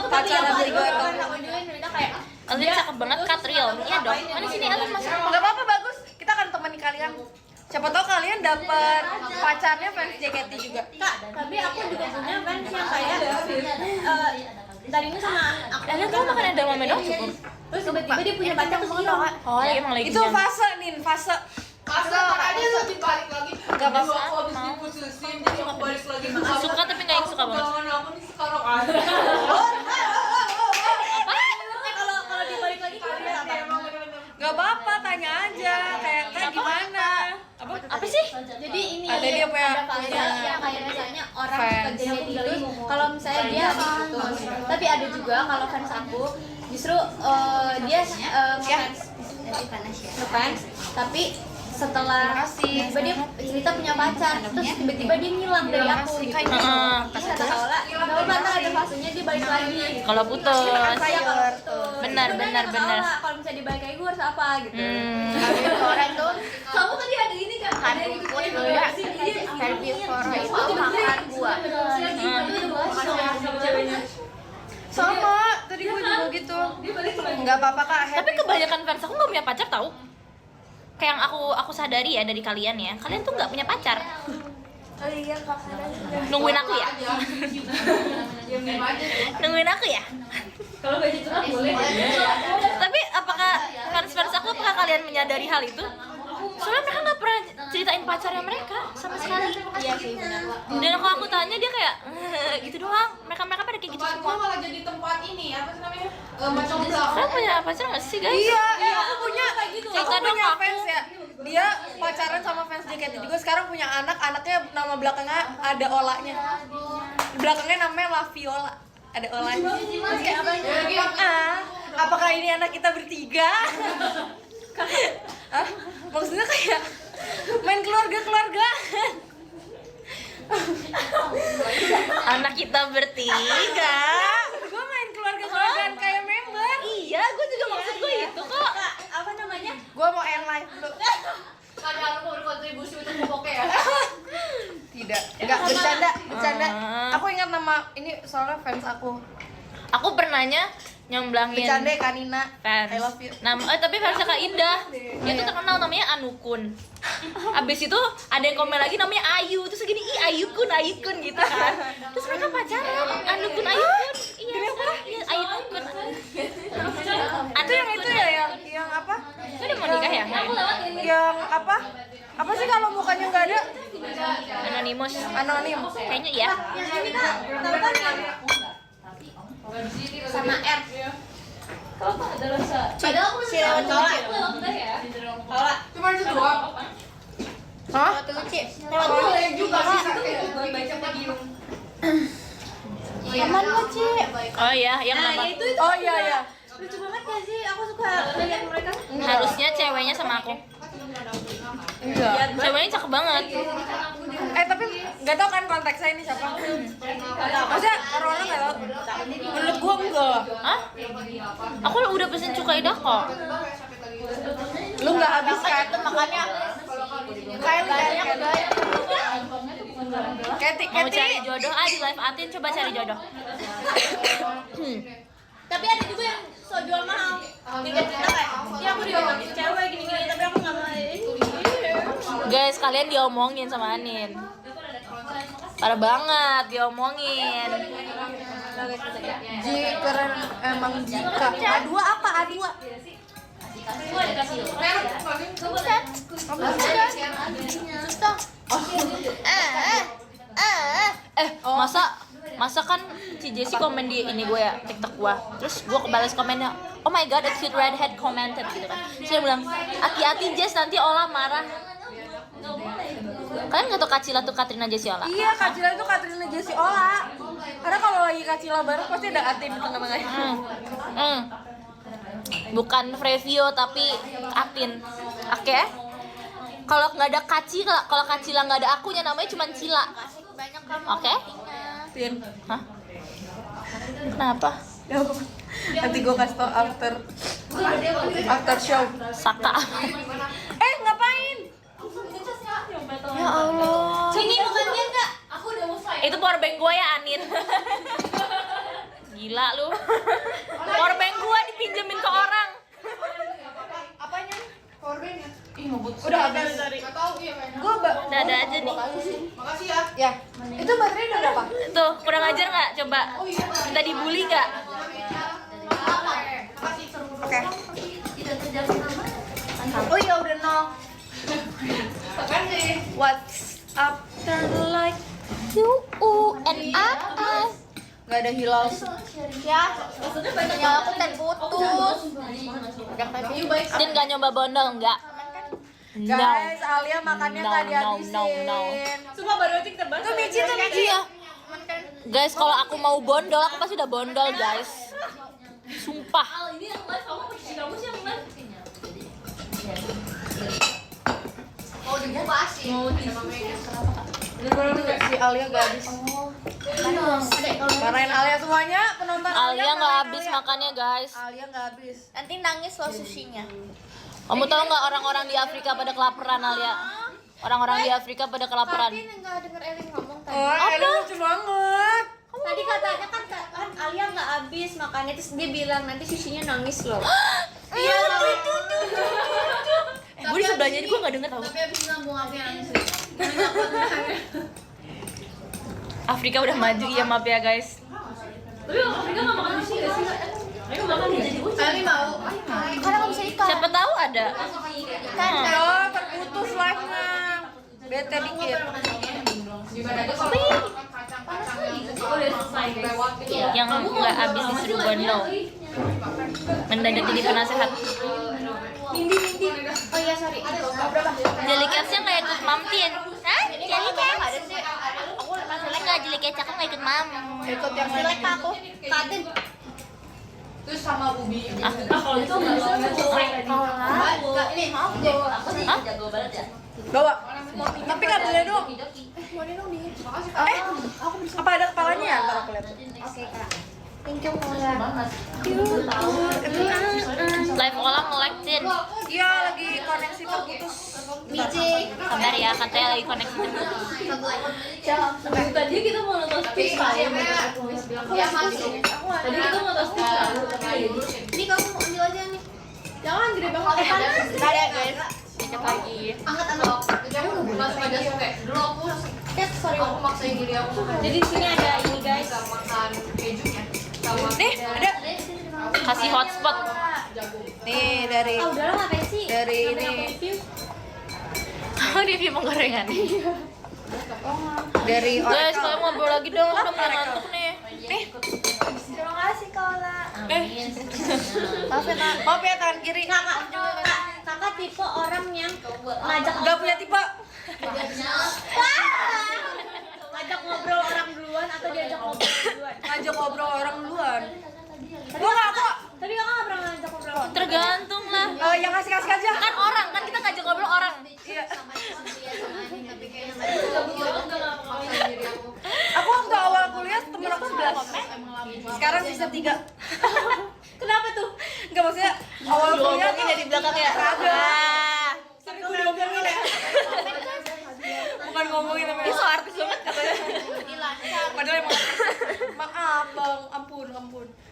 pacaran dari 2 tahun. Aku juga cerita kayak Alin cakep banget Kak Real. Iya dong. Mana sini Alin masuk. Gak apa-apa, bagus. Kita akan temani kalian. Siapa tahu kalian dapat pacarnya fans JKT juga. Kak, tapi aku juga punya fans yang kayak tadi ini sama aku. Alin tuh makan edamame dong cukup. Terus tiba-tiba dia punya pacar terus hilang. Oh, emang lagi Itu jam. fase nih, fase. Masa aja lo dibalik lagi. Gak apa-apa. Aku habis diputusin, jadi aku balik lagi. Suka tapi nggak yang suka banget. Jangan aku nih sekarang ada. Kalau dia balik lagi dia apa? Gak apa-apa, tanya aja. Kayak gimana? Apa sih? Jadi ini Ada dia punya- ada fase yang kayak misalnya orang fans. suka JKT itu kalau misalnya dia putus. Tapi ada juga kalau fans aku justru dia ngefans tapi setelah tiba-tiba dia cerita punya pacar terus tiba-tiba dia ngilang dari aku gitu. Terus kata Kaula, gak apa-apa ntar ada fasenya dia balik lagi. Kalau putus. Iya kalau putus. Benar, Sebenarnya benar, kata benar. Kaula, kalau misalnya dibalik lagi gue harus apa gitu. Orang tuh Kamu tadi ada ini kan? Ada yang makan gua. Sama, tadi gue juga gitu. Gak apa-apa kak. Tapi kebanyakan fans aku nggak punya pacar tahu. Kayak yang aku sadari ya dari kalian ya. Kalian tuh nggak punya pacar. Nungguin aku ya? Nungguin aku ya? Kalau baju cerah boleh. Tapi apakah fans aku apakah kalian menyadari hal itu? Soalnya mereka nggak pernah ceritain pacarnya mereka sama sekali. Iya sih benar. Dan aku tanya dia kayak gitu doang. Mereka pada kayak gitu Tempat gua semua. malah jadi tempat ini, apa sih namanya? Macam Kalian punya pacar nggak sih guys? Iya, aku punya Cerita aku dong punya aku. fans ya. Dia pacaran sama fans JKT juga. Sekarang punya anaknya nama belakangnya ada olanya. Di belakangnya namanya Laviola. Ada olanya. Terus kayak apakah ini anak kita bertiga? Hah? Maksudnya kayak main keluarga. Anak kita bertiga. Gue main keluarga-keluargaan kayak member. Iya, gue juga maksud gue itu kok. Kak, apa namanya? Gue mau end live dulu. Jangan lupa berkontribusi untuk pokoknya ya. Tidak. Enggak bercanda. Ah. Aku ingat nama ini soalnya fans aku. Aku pernahnya nyomblangin Bercanda Kak Nina. fans. I love you. Tapi fansnya Kak Indah. Dia tuh terkenal namanya Anukun. Abis itu ada yang komen lagi namanya Ayu. Terus gini, ih Ayukun gitu kan. Terus mereka pacaran. Anukun Ayukun. Iya, Ayukun. apa? Apa sih kalau mukanya nggak ada? Anonymous. Anonim. Kayaknya ya. Yang ini Kak, tahu kan yang sama R. Kalau nggak ada rasa. Padahal aku masih lewat Lola. Udah ya. Lola. Cuma itu doang. Hah? Lewat Luci. Boleh juga sih kayak Gue baca medium. Aman kok, Ci. Oh ya, yang Nah, apa? ya itu Oh iya iya. lucu banget gak sih? Aku suka lihat mereka. Harusnya ceweknya sama aku. Enggak. Ceweknya cakep banget. Tapi nggak tahu kan konteksnya ini siapa? Maksudnya Rona nggak tahu. Menurut gua enggak. Hah? Aku udah pesen cukai dah kok. Lu nggak habis kan? Makanya Kayak banyak guys. Mau cari jodoh di live Atin, coba cari jodoh. tapi ada juga yang so jual mahal. Tiketnya kayak, ya aku diomongin cewek gini-gini, tapi aku nggak mau. Guys, kalian diomongin sama Anin. Parah banget diomongin. Ji keren emang Jika. A2 apa A2? Masa kan si Jessie komen di ini gue ya, TikTok gue. Terus gue kebalas komennya, oh my god, a cute redhead commented gitu kan. Terus dia bilang, hati-hati Jess, nanti Ola marah. Kalian nggak tau Kacila tuh Katrina Jessie Ola? Iya, Kacila itu Katrina Jessie Ola. Karena kalau lagi Kacila bareng pasti ada Atin di tengah-tengahnya. Bukan Frevio tapi Atin. Oke? Kalau nggak ada kalau Kacila nggak ada akunya, namanya cuma Cila. Oke? Tin. Hah? Kenapa? Nanti gue kasih tau after show. Saka. Ngapain? Ya Allah. Sini bukannya enggak? Aku udah mau fight. Itu powerbank gue ya, Anin. Gila lu. Powerbank gue dipinjemin ke orang. Apanya? Korban ya? Udah habis. Nggak tahu iya kayaknya. Gue Ada aja nih. Makasih ya. ya. Itu baterainya udah berapa? Tuh, kurang ajar nggak? Coba. Minta dibully nggak? Oke. Oh iya udah 0. Tekan sih. What's after like You and I. nggak ada hilal. Ya, ya aku kan putus. Din nggak nyoba bondol nggak? Guys, Alia makannya nggak dihabisin. Sumpah baru aja kita bahas. Tuh Michi tuh Michi ya. Guys, kalau aku mau bondol, aku pasti udah bondol, guys. Sumpah. Al, ini yang live kamu posisi kamu sih yang live. Mau dibuka sih. Si Alia nggak habis. Marahin Alia semuanya, penonton Alia nggak marahin habis Alia. makannya, guys. Alia nggak habis. Nanti nangis lo sushinya. Kamu tahu nggak orang-orang di Afrika pada kelaparan, Alia? Orang-orang di Afrika pada kelaparan. Tapi nggak denger Elin ngomong tadi. Oh, Alia lucu banget. Tadi katanya kan Alia nggak habis makannya, terus dia bilang nanti sushinya nangis loh. Iya, Gue di sebelahnya ini gue nggak denger tau. Tapi abis nambung aku yang nangis. Afrika udah maju, ya maaf ya guys. Tapi Afrika nggak makan sushi nggak sih? Ayo makan ya jadi ucap. Ali mau. Karena nggak bisa ikan. Siapa tahu ada. Oh, terputus live-nya. Bete dikit. Gimana aja kalau kacang-kacang Oh, udah selesai guys. Yang nggak habis disuruh bondol. Mendadak jadi penasehat. Oh iya sorry. Berapa? Jellycats-nya nggak ikut Mamtin. Hah? Jellycats? Aku masalahnya nggak Jellycats, aku nggak ikut Mam. Ikut yang lain. Jelek aku. Katin. terus sama ubi. Ah, kalau itu nggak Ini maaf bawa. Hah? Bawa. Tapi nggak boleh dong. Apa ada kepalanya ya? Ntar aku lihat. Oke kak. Thank you Mola. Live Ola nge-lag-in. Iya, lagi koneksi terputus. Michi. Sabar ya, katanya lagi koneksi terputus. Tadi kita mau nonton freestyle. Ya masih. Tadi kita mau nonton freestyle. Ini kamu mau ambil aja nih. Jangan gede banget. Ntar ya guys. Dikit lagi. Angkat aku langsung aja sampai dulu aku aku maksain diri aku. Jadi di sini ada ini guys. Gak makan kejunya. Sama Nih, ada. Kasih hotspot. Nih dari Ah udahlah ngapain sih? dari ini. Oh, review penggorengan. Dari Guys, kalian ngobrol lagi dong, udah mulai ngantuk nih. Terima kasih Kaula. Maaf ya tangan kiri. Kakak tipe orang yang ngajak Gak punya tipe. ngajak ngobrol orang duluan atau diajak ngobrol duluan. Ngajak ngobrol orang duluan. Gua nggak kok. Tapi kakak nggak pernah ngajak ngobrol. Tergantung lah. Yang kasih aja. Kan orang, kan kita ngajak ngobrol orang. Iya. Aku waktu awal kuliah temen aku 11. Sekarang sisa 3. Kenapa tuh? Enggak maksudnya awal kuliah Ngomongin dari belakang ya. Kagak. Tapi gue ngomongin ya. Bukan ngomongin tapi Ini so artis banget katanya. padahal emang maaf bang, ampun.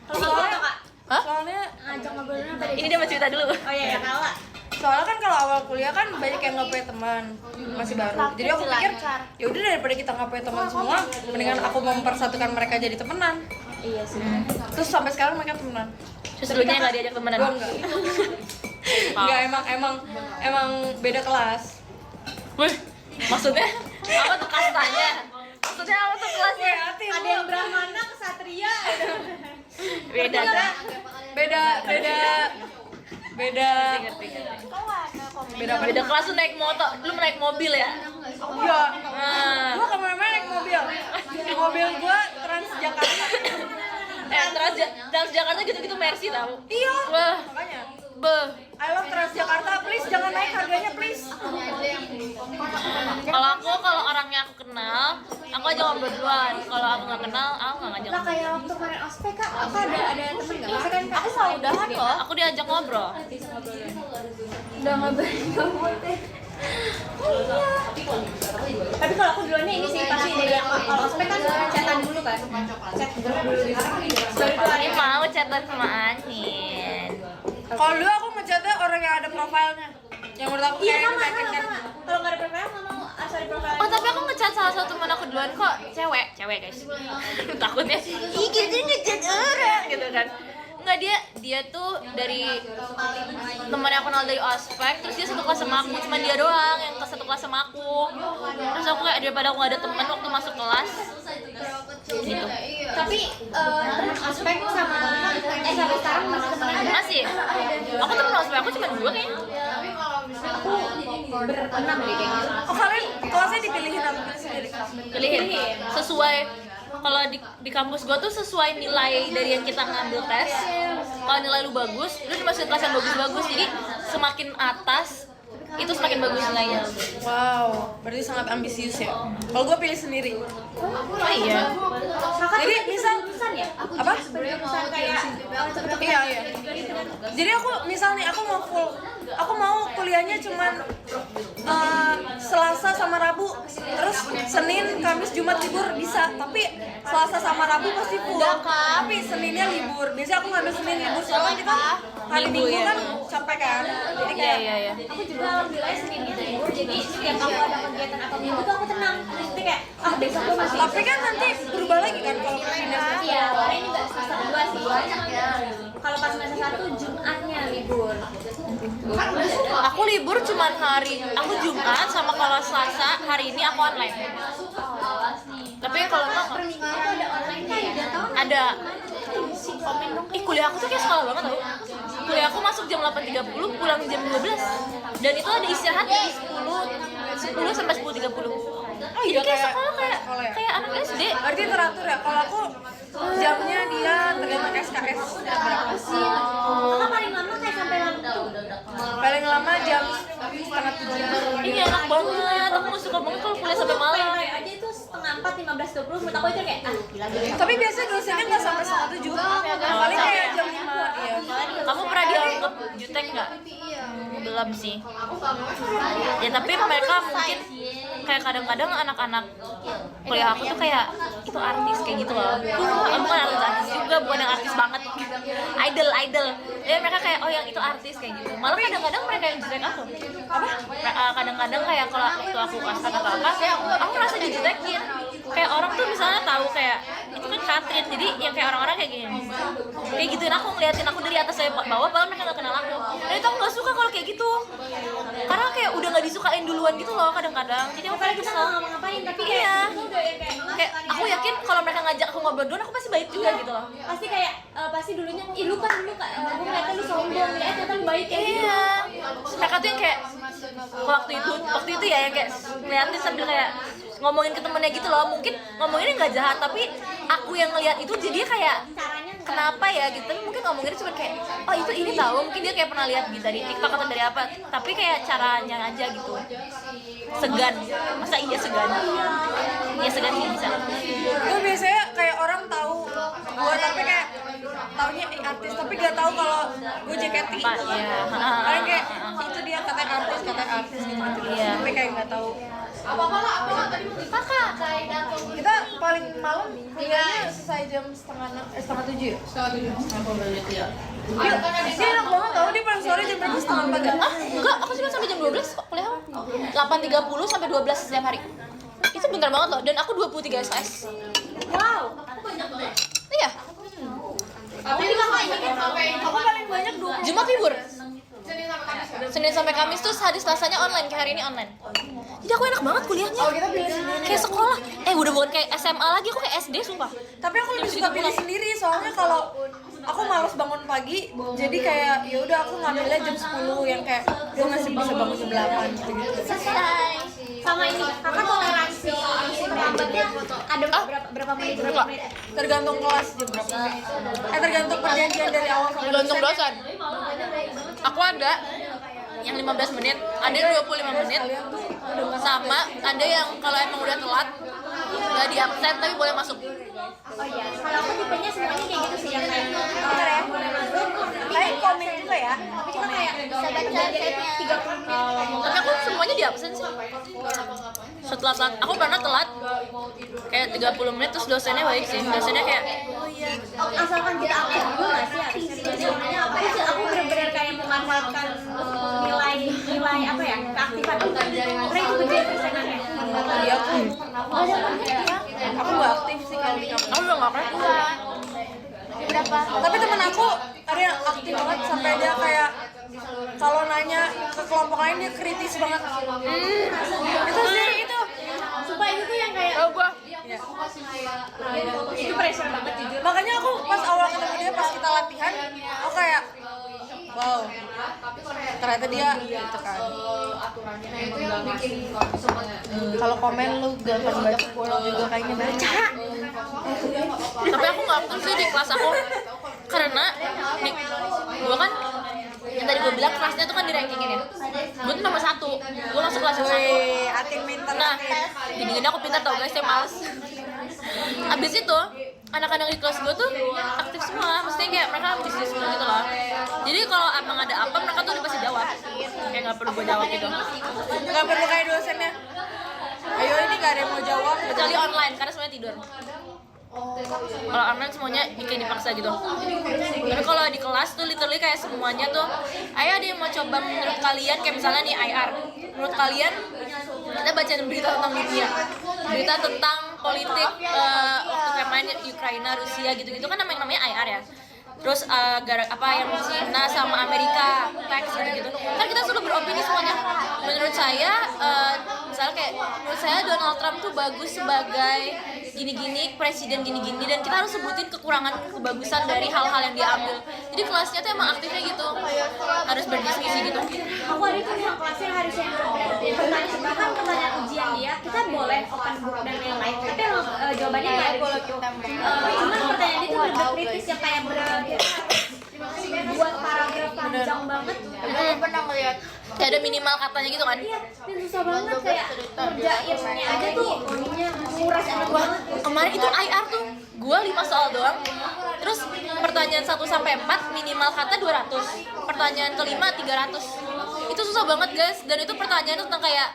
Kalau kakak Kak, Hah? Soalnya ngajak ngobrol duluan apa diajak? Ini dia mau cerita dulu. Oh iya Kaula. soalnya kan kalau awal kuliah kan banyak yang nggak punya teman, masih baru. Jadi aku pikir ya udah daripada kita nggak punya teman semua, mendingan aku mempersatukan mereka jadi temenan. Iya sih. Terus sampai sekarang mereka temenan. Terus dulunya nggak diajak temenan. Gua enggak. Enggak, emang beda kelas. Wih, maksudnya apa tuh kastanya? Maksudnya apa tuh kelasnya? Ada yang Brahmana, Kesatria. Beda dah. Beda kelas tuh naik motor, lu naik mobil ya? Iya. Nah. Gua kemana-mana naik mobil. Mobil gua Transjakarta. Transjakarta gitu-gitu Mercy tau? Iya. Wah, Makanya. I love Transjakarta, please jangan naik harganya please. Kalau orangnya aku kenal, aku aja ngobrol duluan. Kalau aku nggak kenal, aku nggak ngajak. Lah kayak waktu kemarin ospek Kak, apa ada temen nggak? Masa kan Aku mau udahan kok, aku diajak ngobrol. udah ngobrol kamu teh. Iya. Tapi kalau aku duluannya ini sih pasti dari yang kalau ospek kan chatan dulu kan. Chat dulu gitu. Story dulu Ini mau chatan sama Anin. Kalau dulu aku ngechatnya orang yang ada profilnya. Yang menurut aku Iya kayak sama. kan. Kalau nggak ada profile nggak mau harus ada profile. Oh tapi aku ngechat salah satu teman aku duluan kok, cewek guys. Takutnya, ih gitu ngechat orang gitu kan. Enggak, dia tuh dari teman yang aku kenal dari ospek, terus dia satu kelas sama aku, cuma dia doang yang satu kelas sama aku. Terus aku kayak daripada aku gak ada teman waktu masuk kelas gitu. Tapi teman ospek sama sampai sekarang masih temenan ada? Masih? Aku temen ospek, aku cuma 2 kayaknya. Aku berenam deh kayaknya. Oh kalian kelasnya dipilihin atau pilih sendiri? Pilihin sesuai. Kalau di kampus gua tuh sesuai nilai dari yang kita ngambil tes. Kalau nilai lu bagus, lu dimasukin kelas yang bagus-bagus. Jadi semakin atas itu semakin bagus nilainya. Wow, berarti sangat ambisius ya. Kalau gue pilih sendiri. Oh iya. Kakak Jadi misal ya? apa? Jurusan kayak Iya. Jadi aku misal nih aku mau kuliahnya cuman Selasa sama Rabu, terus Senin, Kamis, Jumat libur bisa, tapi Selasa sama Rabu pasti full. Tapi Seninnya libur. Biasanya aku ngambil Senin libur soalnya kita hari Minggu kan capek kan. Jadi kayak Iya. aku juga alhamdulillah Seninnya libur, jadi setiap aku ada kegiatan apa minggu tuh aku tenang. Jadi kayak besok gue masih. tapi kan nanti berubah lagi kan kalau pindah. Iya, karena ini nggak semester 2 sih. Kalau pas semester 1 Jumatnya libur. Aku libur cuman aku Jumat sama kalau Selasa hari ini aku online. Tapi kalau enggak Itu ada online ya? ada. Ih, kuliah aku tuh kayak sekolah banget tau. Kuliah aku masuk jam 8.30, pulang jam 12. Dan itu ada istirahat dari 10 sampai 10.30. Oh Jadi iya kayak sekolah kayak ya. kayak anak SD. Berarti teratur ya. Kalau aku jamnya dia tergantung SKS berapa. Kakak paling lama kayak sampai tuh. Paling lama jam 6:30. Ini enak banget. Aku gak suka banget kalau kuliah sampai malam. Kayak aja itu 3:30, 15:20 menurut aku itu kayak gila. Tapi biasanya dosennya nggak sampai 6:30. Paling kayak jam 5. Iya. Kamu pernah dianggap jutek nggak? Belum sih. Ya tapi mereka mungkin kayak kadang-kadang anak-anak kuliah aku tuh kayak itu artis kayak gitu loh. Kamu kan artis juga, bukan yang artis banget. Idol. Ya mereka kayak oh yang itu artis kayak gitu. Malah kadang-kadang mereka yang jutek aku. Apa? Kadang-kadang kayak kalau waktu aku kasar atau apa, aku merasa dijutekin. Kayak orang tuh misalnya tahu kayak itu kan Katrin, jadi yang kayak orang-orang kayak gini. Kayak gituin aku, ngeliatin aku dari atas sampai bawah, padahal mereka gak kenal aku. Dan itu aku gak suka kalau kayak gitu. Karena malah kayak udah nggak disukain duluan gitu loh kadang-kadang. Jadi aku kayak kita kesel. nggak ngapa-ngapain tapi Iya. itu udah yang Kayak aku yakin kalau mereka ngajak aku ngobrol duluan aku pasti baik juga gitu loh. pasti kayak pasti dulunya ih lu kan dulu kak gue ngeliatnya lu sombong ya ternyata lu baik kayak gitu. Iya. Terus mereka tuh yang kayak waktu itu ya yang kayak ngeliatin sambil kayak ngomongin ke temennya gitu loh. Mungkin ngomonginnya nggak jahat tapi aku yang ngeliat itu jadi dia kayak Caranya kenapa ya gitu. Tapi mungkin ngomonginnya cuma kayak oh itu ini tahu mungkin dia kayak pernah lihat gitu dari TikTok atau dari apa. Tapi kayak caranya aja gitu. Segan. Masa iya segan? Iya segan sih bisa. Gue biasanya kayak orang tahu gue tapi kayak taunya artis tapi gak tahu kalau gue JKT. Iya. Kayak kayak itu dia katanya artis gitu. Iya. Tapi kayak nggak taau. Apa tadi mau Kakak. Kita paling malam tinggalnya selesai jam setengah 7 ya. Dia enak banget tau, dia paling sore jam berapa setengah 4 ya? Ah, enggak, aku cuma sampai jam 12 kok kuliah. 8.30 sampai 12 setiap hari. Itu bentar banget loh, dan aku 23 SKS. wow Iya, Tapi itu kakak ini kan sampai Aku paling banyak 20. Jumat libur. Senin sampai Kamis kan? Senin sampai Kamis tuh hari Selasanya online, kayak hari ini online. Jadi aku enak banget kuliahnya. Oh kita pilih sendiri. Kayak sekolah. Udah bukan kayak SMA lagi, aku kayak SD sumpah. Tapi aku lebih suka pilih sendiri soalnya kalau aku malas bangun pagi, jadi kayak ya udah aku ngambilnya jam 10 yang kayak gue masih bisa bangun jam 8 gitu. Selesai. sama ini kakak toleransi terlambatnya ada berapa menit Enggak. Tergantung kelas jam berapa. Tergantung perjanjian dari awal sampai Tergantung dosen. dosen. Aku ada yang 15 menit, ada yang 25 menit. Sama ada yang kalau emang udah telat nggak di absen tapi boleh masuk. oh iya kalau aku tipenya semuanya kayak gitu sih yang kayak Bentar ya. Kayak komen juga ya. tapi kita kayak bisa baca setnya 30 menit Tapi aku semuanya di absen sih. Setelah telat, aku pernah telat kayak 30 menit terus dosennya baik sih. Dosennya kayak asalkan kita aktif dulu nggak sih harusnya apa sih aku benar-benar kayak memanfaatkan nilai apa ya keaktifan karena itu gede persenannya Iya aku nggak aktif sih kalau di kampus. aku udah nggak pernah. Berapa? Tapi temen aku ada yang aktif banget sampai dia kayak kalau nanya ke kelompok lain dia kritis banget. Itu sih itu. supaya itu tuh yang kayak Tahu gua. itu pressure banget jujur Makanya aku pas awal ketemu dia pas kita latihan, aku kayak wow. Ternyata dia gitu kan. Nah itu yang bikin semuanya. Kalau komen lu gak akan baca pulau juga kayaknya baca. Tapi aku nggak aktif sih di kelas aku karena di gua kan yang tadi gua bilang kelasnya tuh kan di rankingin ya. Gua tuh nomor 1, gua masuk kelas yang 1. Wih, ating minta. Nah, gini-gini aku pintar tau guys, saya males. Abis itu, anak-anak di kelas gue tuh aktif semua, maksudnya kayak mereka bisnis semua gitu loh. Jadi kalau emang ada apa, mereka tuh udah pasti jawab. Kayak nggak perlu gue jawab gitu. Gak perlu kayak dosennya. Ayo ini gak ada yang mau jawab. Kecuali online, karena semuanya tidur. Kalau online semuanya kayak dipaksa gitu. Tapi kalau di kelas tuh literally kayak semuanya tuh, ayo ada yang mau coba menurut kalian kayak misalnya nih IR. Menurut kalian kita baca berita tentang dunia, berita tentang politik waktu kayak main Ukraina, Rusia gitu-gitu kan namanya IR ya. Terus apa yang Cina sama Amerika teks gitu-gitu kan kita selalu beropini semuanya. Menurut saya misalnya kayak menurut saya Donald Trump tuh bagus sebagai gini-gini presiden gini-gini dan kita harus sebutin kekurangan kebagusan dari hal-hal yang dia ambil. Jadi kelasnya tuh emang aktifnya gitu, harus berdiskusi gitu. aku ada tuh yang kelasnya harusnya pertanyaan bahkan pertanyaan ujian dia kita boleh open book dan lain-lain tapi emang jawabannya nggak ada di situ cuman pertanyaan itu bener kritis yang kayak bener buat paragraf panjang banget Aku pernah ngeliat kayak ada minimal katanya gitu kan. iya dan susah banget kayak ngerjainnya aja tuh nguras anak banget Kemarin itu IR tuh gua 5 soal doang. Terus pertanyaan 1 sampai 4 minimal kata 200. Pertanyaan kelima 300. Itu susah banget, guys. Dan itu pertanyaan tentang kayak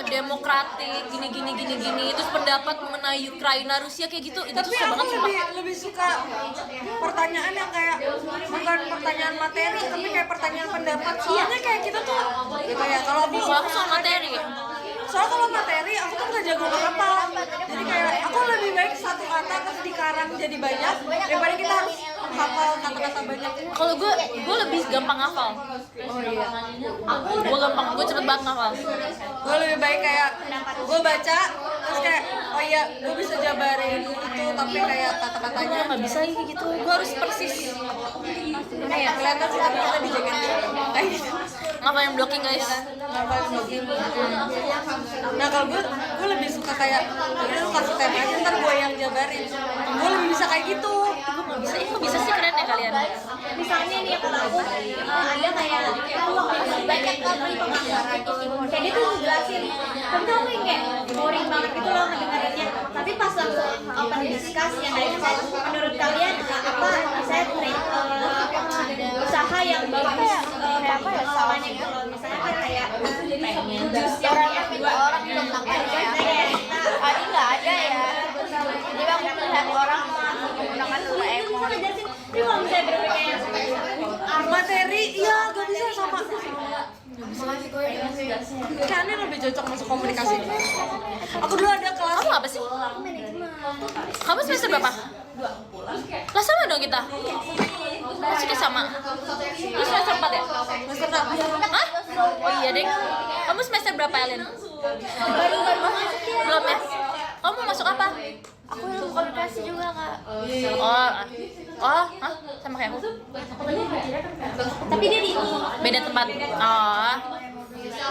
demokratik gini terus pendapat mengenai Ukraina Rusia kayak gitu. Itu Tapi susah banget aku sumpah. lebih suka pertanyaan yang kayak bukan pertanyaan materi tapi kayak pertanyaan pendapat. Soalnya kayak kita tuh gitu ya. Kalau Aku soal materi. soalnya kalau materi aku tuh nggak jago apa-apa. Jadi kayak aku lebih baik satu kata terus dikarang jadi banyak daripada kita harus hafal kata-kata banyak. Kalau gue lebih gampang hafal. Oh iya. Gue cepet banget hafal. Gue lebih baik kayak gue baca terus kayak oh iya gue bisa jabarin itu tapi kayak kata-katanya Nggak bisa kayak gitu. gue harus persis. Kayak kelihatan sih tapi kita dijagain kayak gitu. Ngapain blocking guys? Ngapain begini? Nah kalau gue lebih suka kayak ya lu kasih tema aja ntar gue yang jabarin. Gue lebih bisa kayak gitu. Gue nggak bisa. Kok bisa sih, keren ya kalian? Misalnya nih kalau aku ada kayak aku waktu banyak kali penggambaran kayak dia tuh jelasin tapi tuh aku yang kayak boring banget gitu loh ngedengarinnya tapi pas langsung open discuss yang kayak menurut kalian apa saya usaha yang bagus kayak apa ya salahnya gitu loh misalnya kan kayak orang belum makan ya Tadi nggak ada ya. Jadi aku melihat orang menggunakan dua ekor. tapi kalau misalnya berpikir Materi iya gak bisa sama. Kayaknya lebih cocok masuk komunikasi. Aku dulu ada kelas. Kamu apa sih? Kamu semester berapa? 2. Kelas sama dong kita. Kelas kita sama. Lu semester 4 ya? Semester berapa? Hah? Oh iya deh. Kamu semester berapa, Ellen? baru masuk ya Belum ya? Kamu mau masuk apa? Aku ilmu komunikasi juga kak. Oh, hah? Sama kayak aku? tapi dia di Beda tempat. Oh.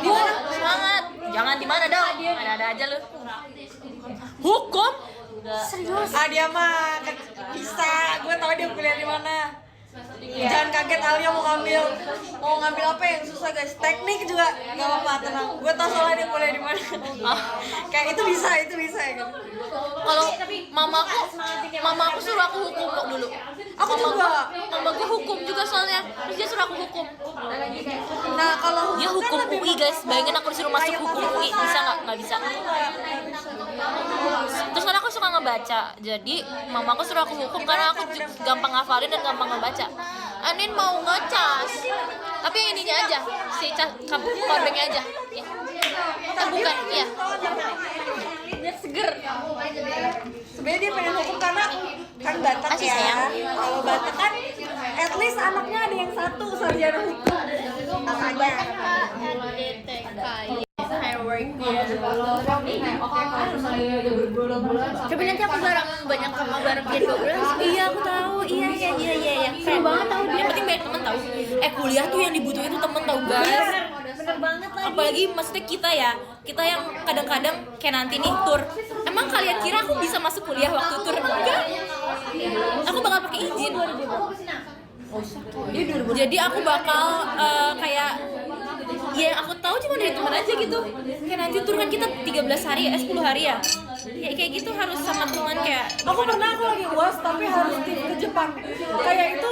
Gimana? Semangat. Jangan di mana dong? Ada aja lu. Hukum? Serius? Ah dia mah bisa. Gue tahu dia kuliah di mana. Jangan kaget Alia mau ngambil apa yang susah guys. Teknik juga nggak apa-apa tenang. Gue tahu soalnya dia kuliah di mana. Kayak itu bisa ya kan. Kalau mamaku suruh aku hukum kok dulu. Aku juga. Mamaku hukum juga soalnya. Terus dia suruh aku hukum. Nah kalau Dia hukum kan lebih UI guys. Bayangin aku disuruh masuk hukum UI. Bisa nggak? Nggak bisa. Terus kan aku suka ngebaca. Jadi mamaku suruh aku hukum karena aku gampang ngafalin dan gampang ngebaca. Anin mau ngecas. Tapi yang ininya aja. Si powerbanknya aja. Ya. Bukan, iya. Biar seger. sebenarnya dia pengen hukum karena kan Batak Masih ya. sayang. Kalau Batak kan at least anaknya ada yang satu sarjana hukum. Makanya tapi nanti aku banyak sama bareng dia 12 Iya aku tahu. Iya. seru banget tau dia Yang penting banyak temen tahu. Kuliah tuh yang dibutuhin tuh temen tahu guys. bener banget lagi Apalagi maksudnya kita yang kadang-kadang kayak nanti nih tur. Emang kalian kira aku bisa masuk kuliah waktu tur? Enggak. Aku bakal pakai izin. Jadi aku bakal kayak ya yang aku tahu cuma dari teman aja gitu. Kayak nanti tur kan kita 13 hari 10 hari ya. Ya kayak gitu harus sama teman kayak aku lagi UAS tapi harus ke Jepang. Kayak itu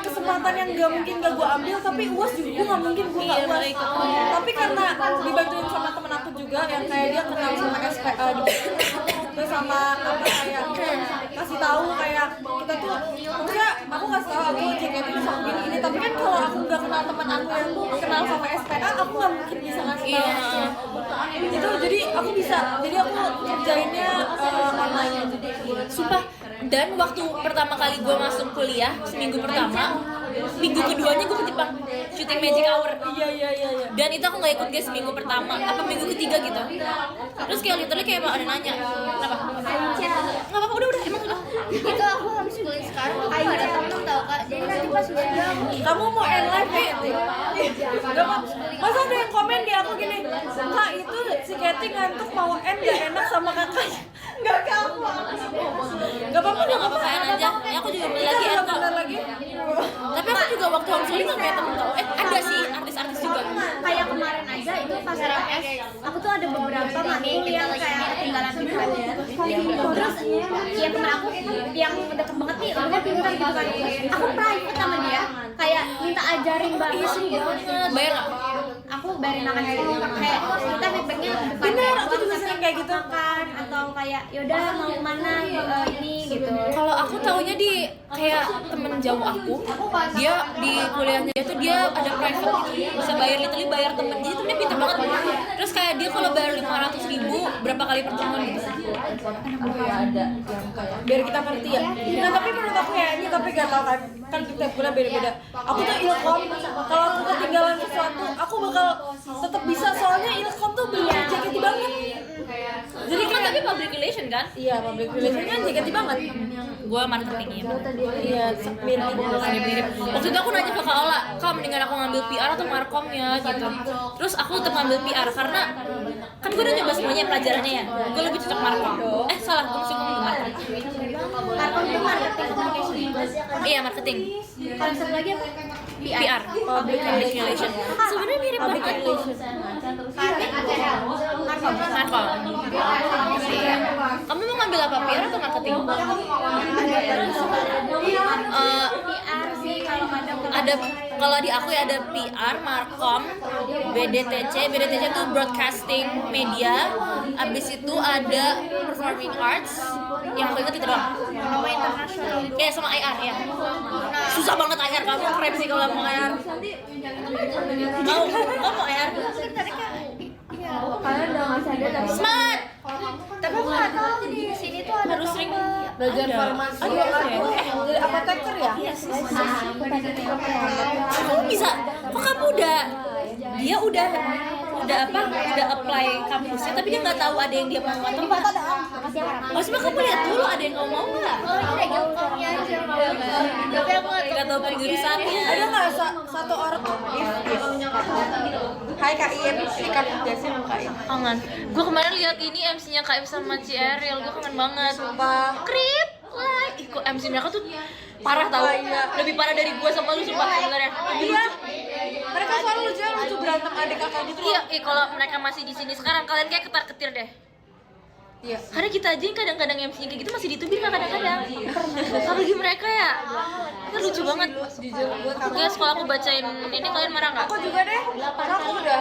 kesempatan yang gak mungkin gak gue ambil tapi UAS juga gue gak mungkin gue gak UAS. Tapi karena dibantuin sama temen aku juga yang kayak dia kenal sama SPA terus sama apa kayak kasih tahu kayak kita tuh maksudnya aku kasih tahu aku JKT itu sama gini tapi kan kalau aku nggak kenal teman aku yang kenal sama SPA aku nggak mungkin bisa ngasih tahu itu jadi aku kerjainnya online. sumpah. Dan waktu pertama kali gue masuk kuliah, seminggu pertama, minggu keduanya gue ke Jepang syuting Magic Hour. Iya. Dan itu aku nggak ikut guys seminggu pertama, apa minggu ketiga gitu. Terus kayak literally kayak ada nanya, kenapa? Nggak apa-apa, udah emang udah. Itu aku habis kuliah sekarang. Aku ada temen tau kak. Jadi nanti pas udah Kamu mau end live masa ada yang komen di aku gini kak itu si Katy ngantuk mau end gak enak sama kakaknya nggak apa-apa aja. Ya aku juga beli lagi kita kok. bentar lagi Tapi aku juga waktu homeschooling nggak punya temen tau. Ada sih artis-artis juga. kayak kemarin aja itu pas RMS aku tuh ada beberapa matkul yang kayak ketinggalan gitu terus ya temen aku yang deket banget nih orangnya pintar gitu kan aku private sama dia kayak minta ajarin banget Bayar nggak? aku bayarin makan siang kayak kita feedbacknya bukan bener aku juga sering kayak gitu makan atau kayak yaudah mau kemana ini gitu Kalau aku taunya di kayak temen jauh aku, dia di kuliahnya itu dia ada private gitu, bisa bayar literally bayar temen, jadi temennya pintar banget. Terus Terus kayak dia kalau bayar 500.000 berapa kali pertemuan gitu? Biar kita ngerti ya. Nah tapi menurut aku ya ini tapi gak tau kan kita punya beda-beda. Aku tuh ilkom kalau aku ketinggalan sesuatu aku bakal tetap bisa soalnya ilkom tuh bener jaketi banget. Jadi kan tapi public relation kan? Iya public relation kan jaketi banget. Gue marketingnya. Iya Mirip-mirip. Waktu itu aku nanya ke Kak Ola, Kak mendingan aku ngambil PR atau markom ya gitu. Terus aku tetap ngambil PR karena kan gue udah nyoba semuanya pelajarannya ya. Gue lebih cocok markom. Salah, gue mesti ngomong markom. Markom itu marketing communication. Iya marketing. Konsep lagi apa? PR. Public relation. Sebenarnya mirip banget. Markom. Kamu mau ngambil apa? PR atau marketing? Ada kalau di aku ya ada PR, Markom, BDTC itu broadcasting media, abis itu ada performing arts, yang aku ingat itu doang. Nama internasional. Ya sama IR ya. Susah banget IR, kamu keren sih kalau mau IR. Kamu IR? Kalian udah nggak sadar tapi Semangat. tapi aku nggak tahu di sini tuh ada Harus sering belajar farmasi ya jadi apoteker ya. Kamu bisa, kok kamu udah apa? Udah apply kampusnya tapi dia nggak tahu ada yang dia mau atau enggak. Oh, coba kamu lihat dulu ada yang kamu mau nggak? tapi aku Nggak tahu penjurusannya. Ada nggak satu orang Hai Kak Im, ikat jasa sama Kak Im. Kangen. Gue kemarin lihat ini MC-nya Kak Im sama Ci Ariel, gue kangen banget. Sumpah. Krip lah. Ih, kok MC mereka tuh parah tau. Lebih parah dari gue sama lu sumpah sebenarnya. Iya. Mereka selalu lucu berantem adik kakak gitu loh. Iya, kalau mereka masih di sini sekarang kalian kayak ketar-ketir deh. Iya. Karena kita aja yang kadang-kadang MC kayak gitu masih ditubir kan kadang-kadang. Apalagi mereka ya. Itu lucu banget. Jujur gue kangen. Guys, kalau aku bacain ini kalian marah nggak? Aku juga deh. Karena aku udah.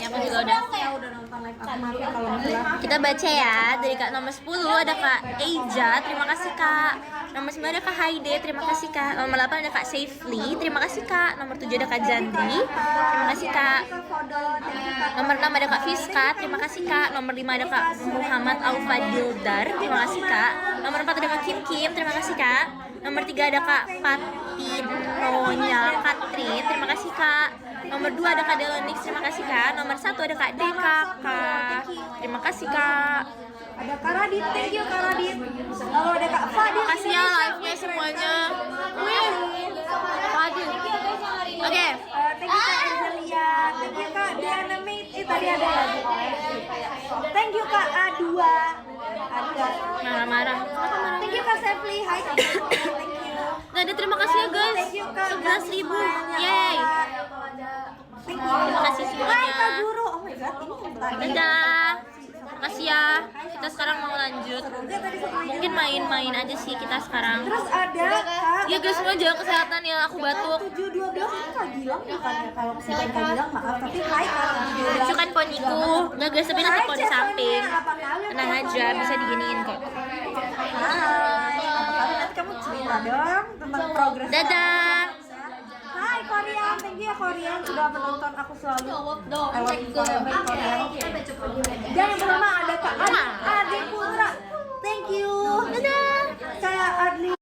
Ya, aku juga udah. Udah nonton live aku maaf ya kalau nggak. Kita baca ya, dari Kak nomor 10 ada Kak Eija, terima kasih Kak. Nomor 9 ada Kak Haide, terima kasih Kak. Nomor 8 ada Kak Safely, terima kasih Kak. Nomor 7 ada Kak Jandri, terima kasih Kak. Nomor 6 ada Kak Fiska, terima kasih Kak. Nomor 5 ada Kak Muhammad Aufadildar, terima kasih Kak. Nomor 4 ada Kak Kim Kim, terima kasih Kak. Nomor 3 ada Kak Patinonya Katrin, terima kasih Kak. Nomor 2 ada Kak Delonix, terima kasih Kak. Nomor 1 ada Kak Deka, Kak. Terima kasih Kak. Ada Kak Radit, thank you Kak Radit. Lalu ada Kak Fadil. Makasih ya live-nya semuanya. Fadil. Oke. Thank you Kak Angelia. Thank you Kak Diana Mate. Tadi ada lagi. Thank you Kak A2. Ada. Marah-marah. Thank you Kak Sefli. Hai Kak Sefli. Thank you. Nah, terima kasih ya guys. Thank you Kak. 11.000. Yeay. Thank you. Terima kasih semuanya. Hai Kak Guru. Oh my god, ini yang tadi. Dadah. Makasih ya. Kita sekarang mau lanjut. Mungkin main-main aja sih kita sekarang. Terus ada Kak. Ya guys, semua jaga kesehatan ya. Aku batuk. 712 ini Kak Gilang bukannya kalau bukan Kak Gilang maaf tapi hai Kak 712. Itu kan poniku. Nggak guys, tapi nanti poni samping. Apa kabar? Tenang aja, bisa diginiin kok. Hai. Apa kabar? Nanti kamu cerita dong tentang progres. Dadah. Hai Korean, thank you ya Korean sudah menonton aku selalu. I love you forever Korean. Dan yang pertama ada Kak Adi Putra. Thank you. Dadah. Kak Adli.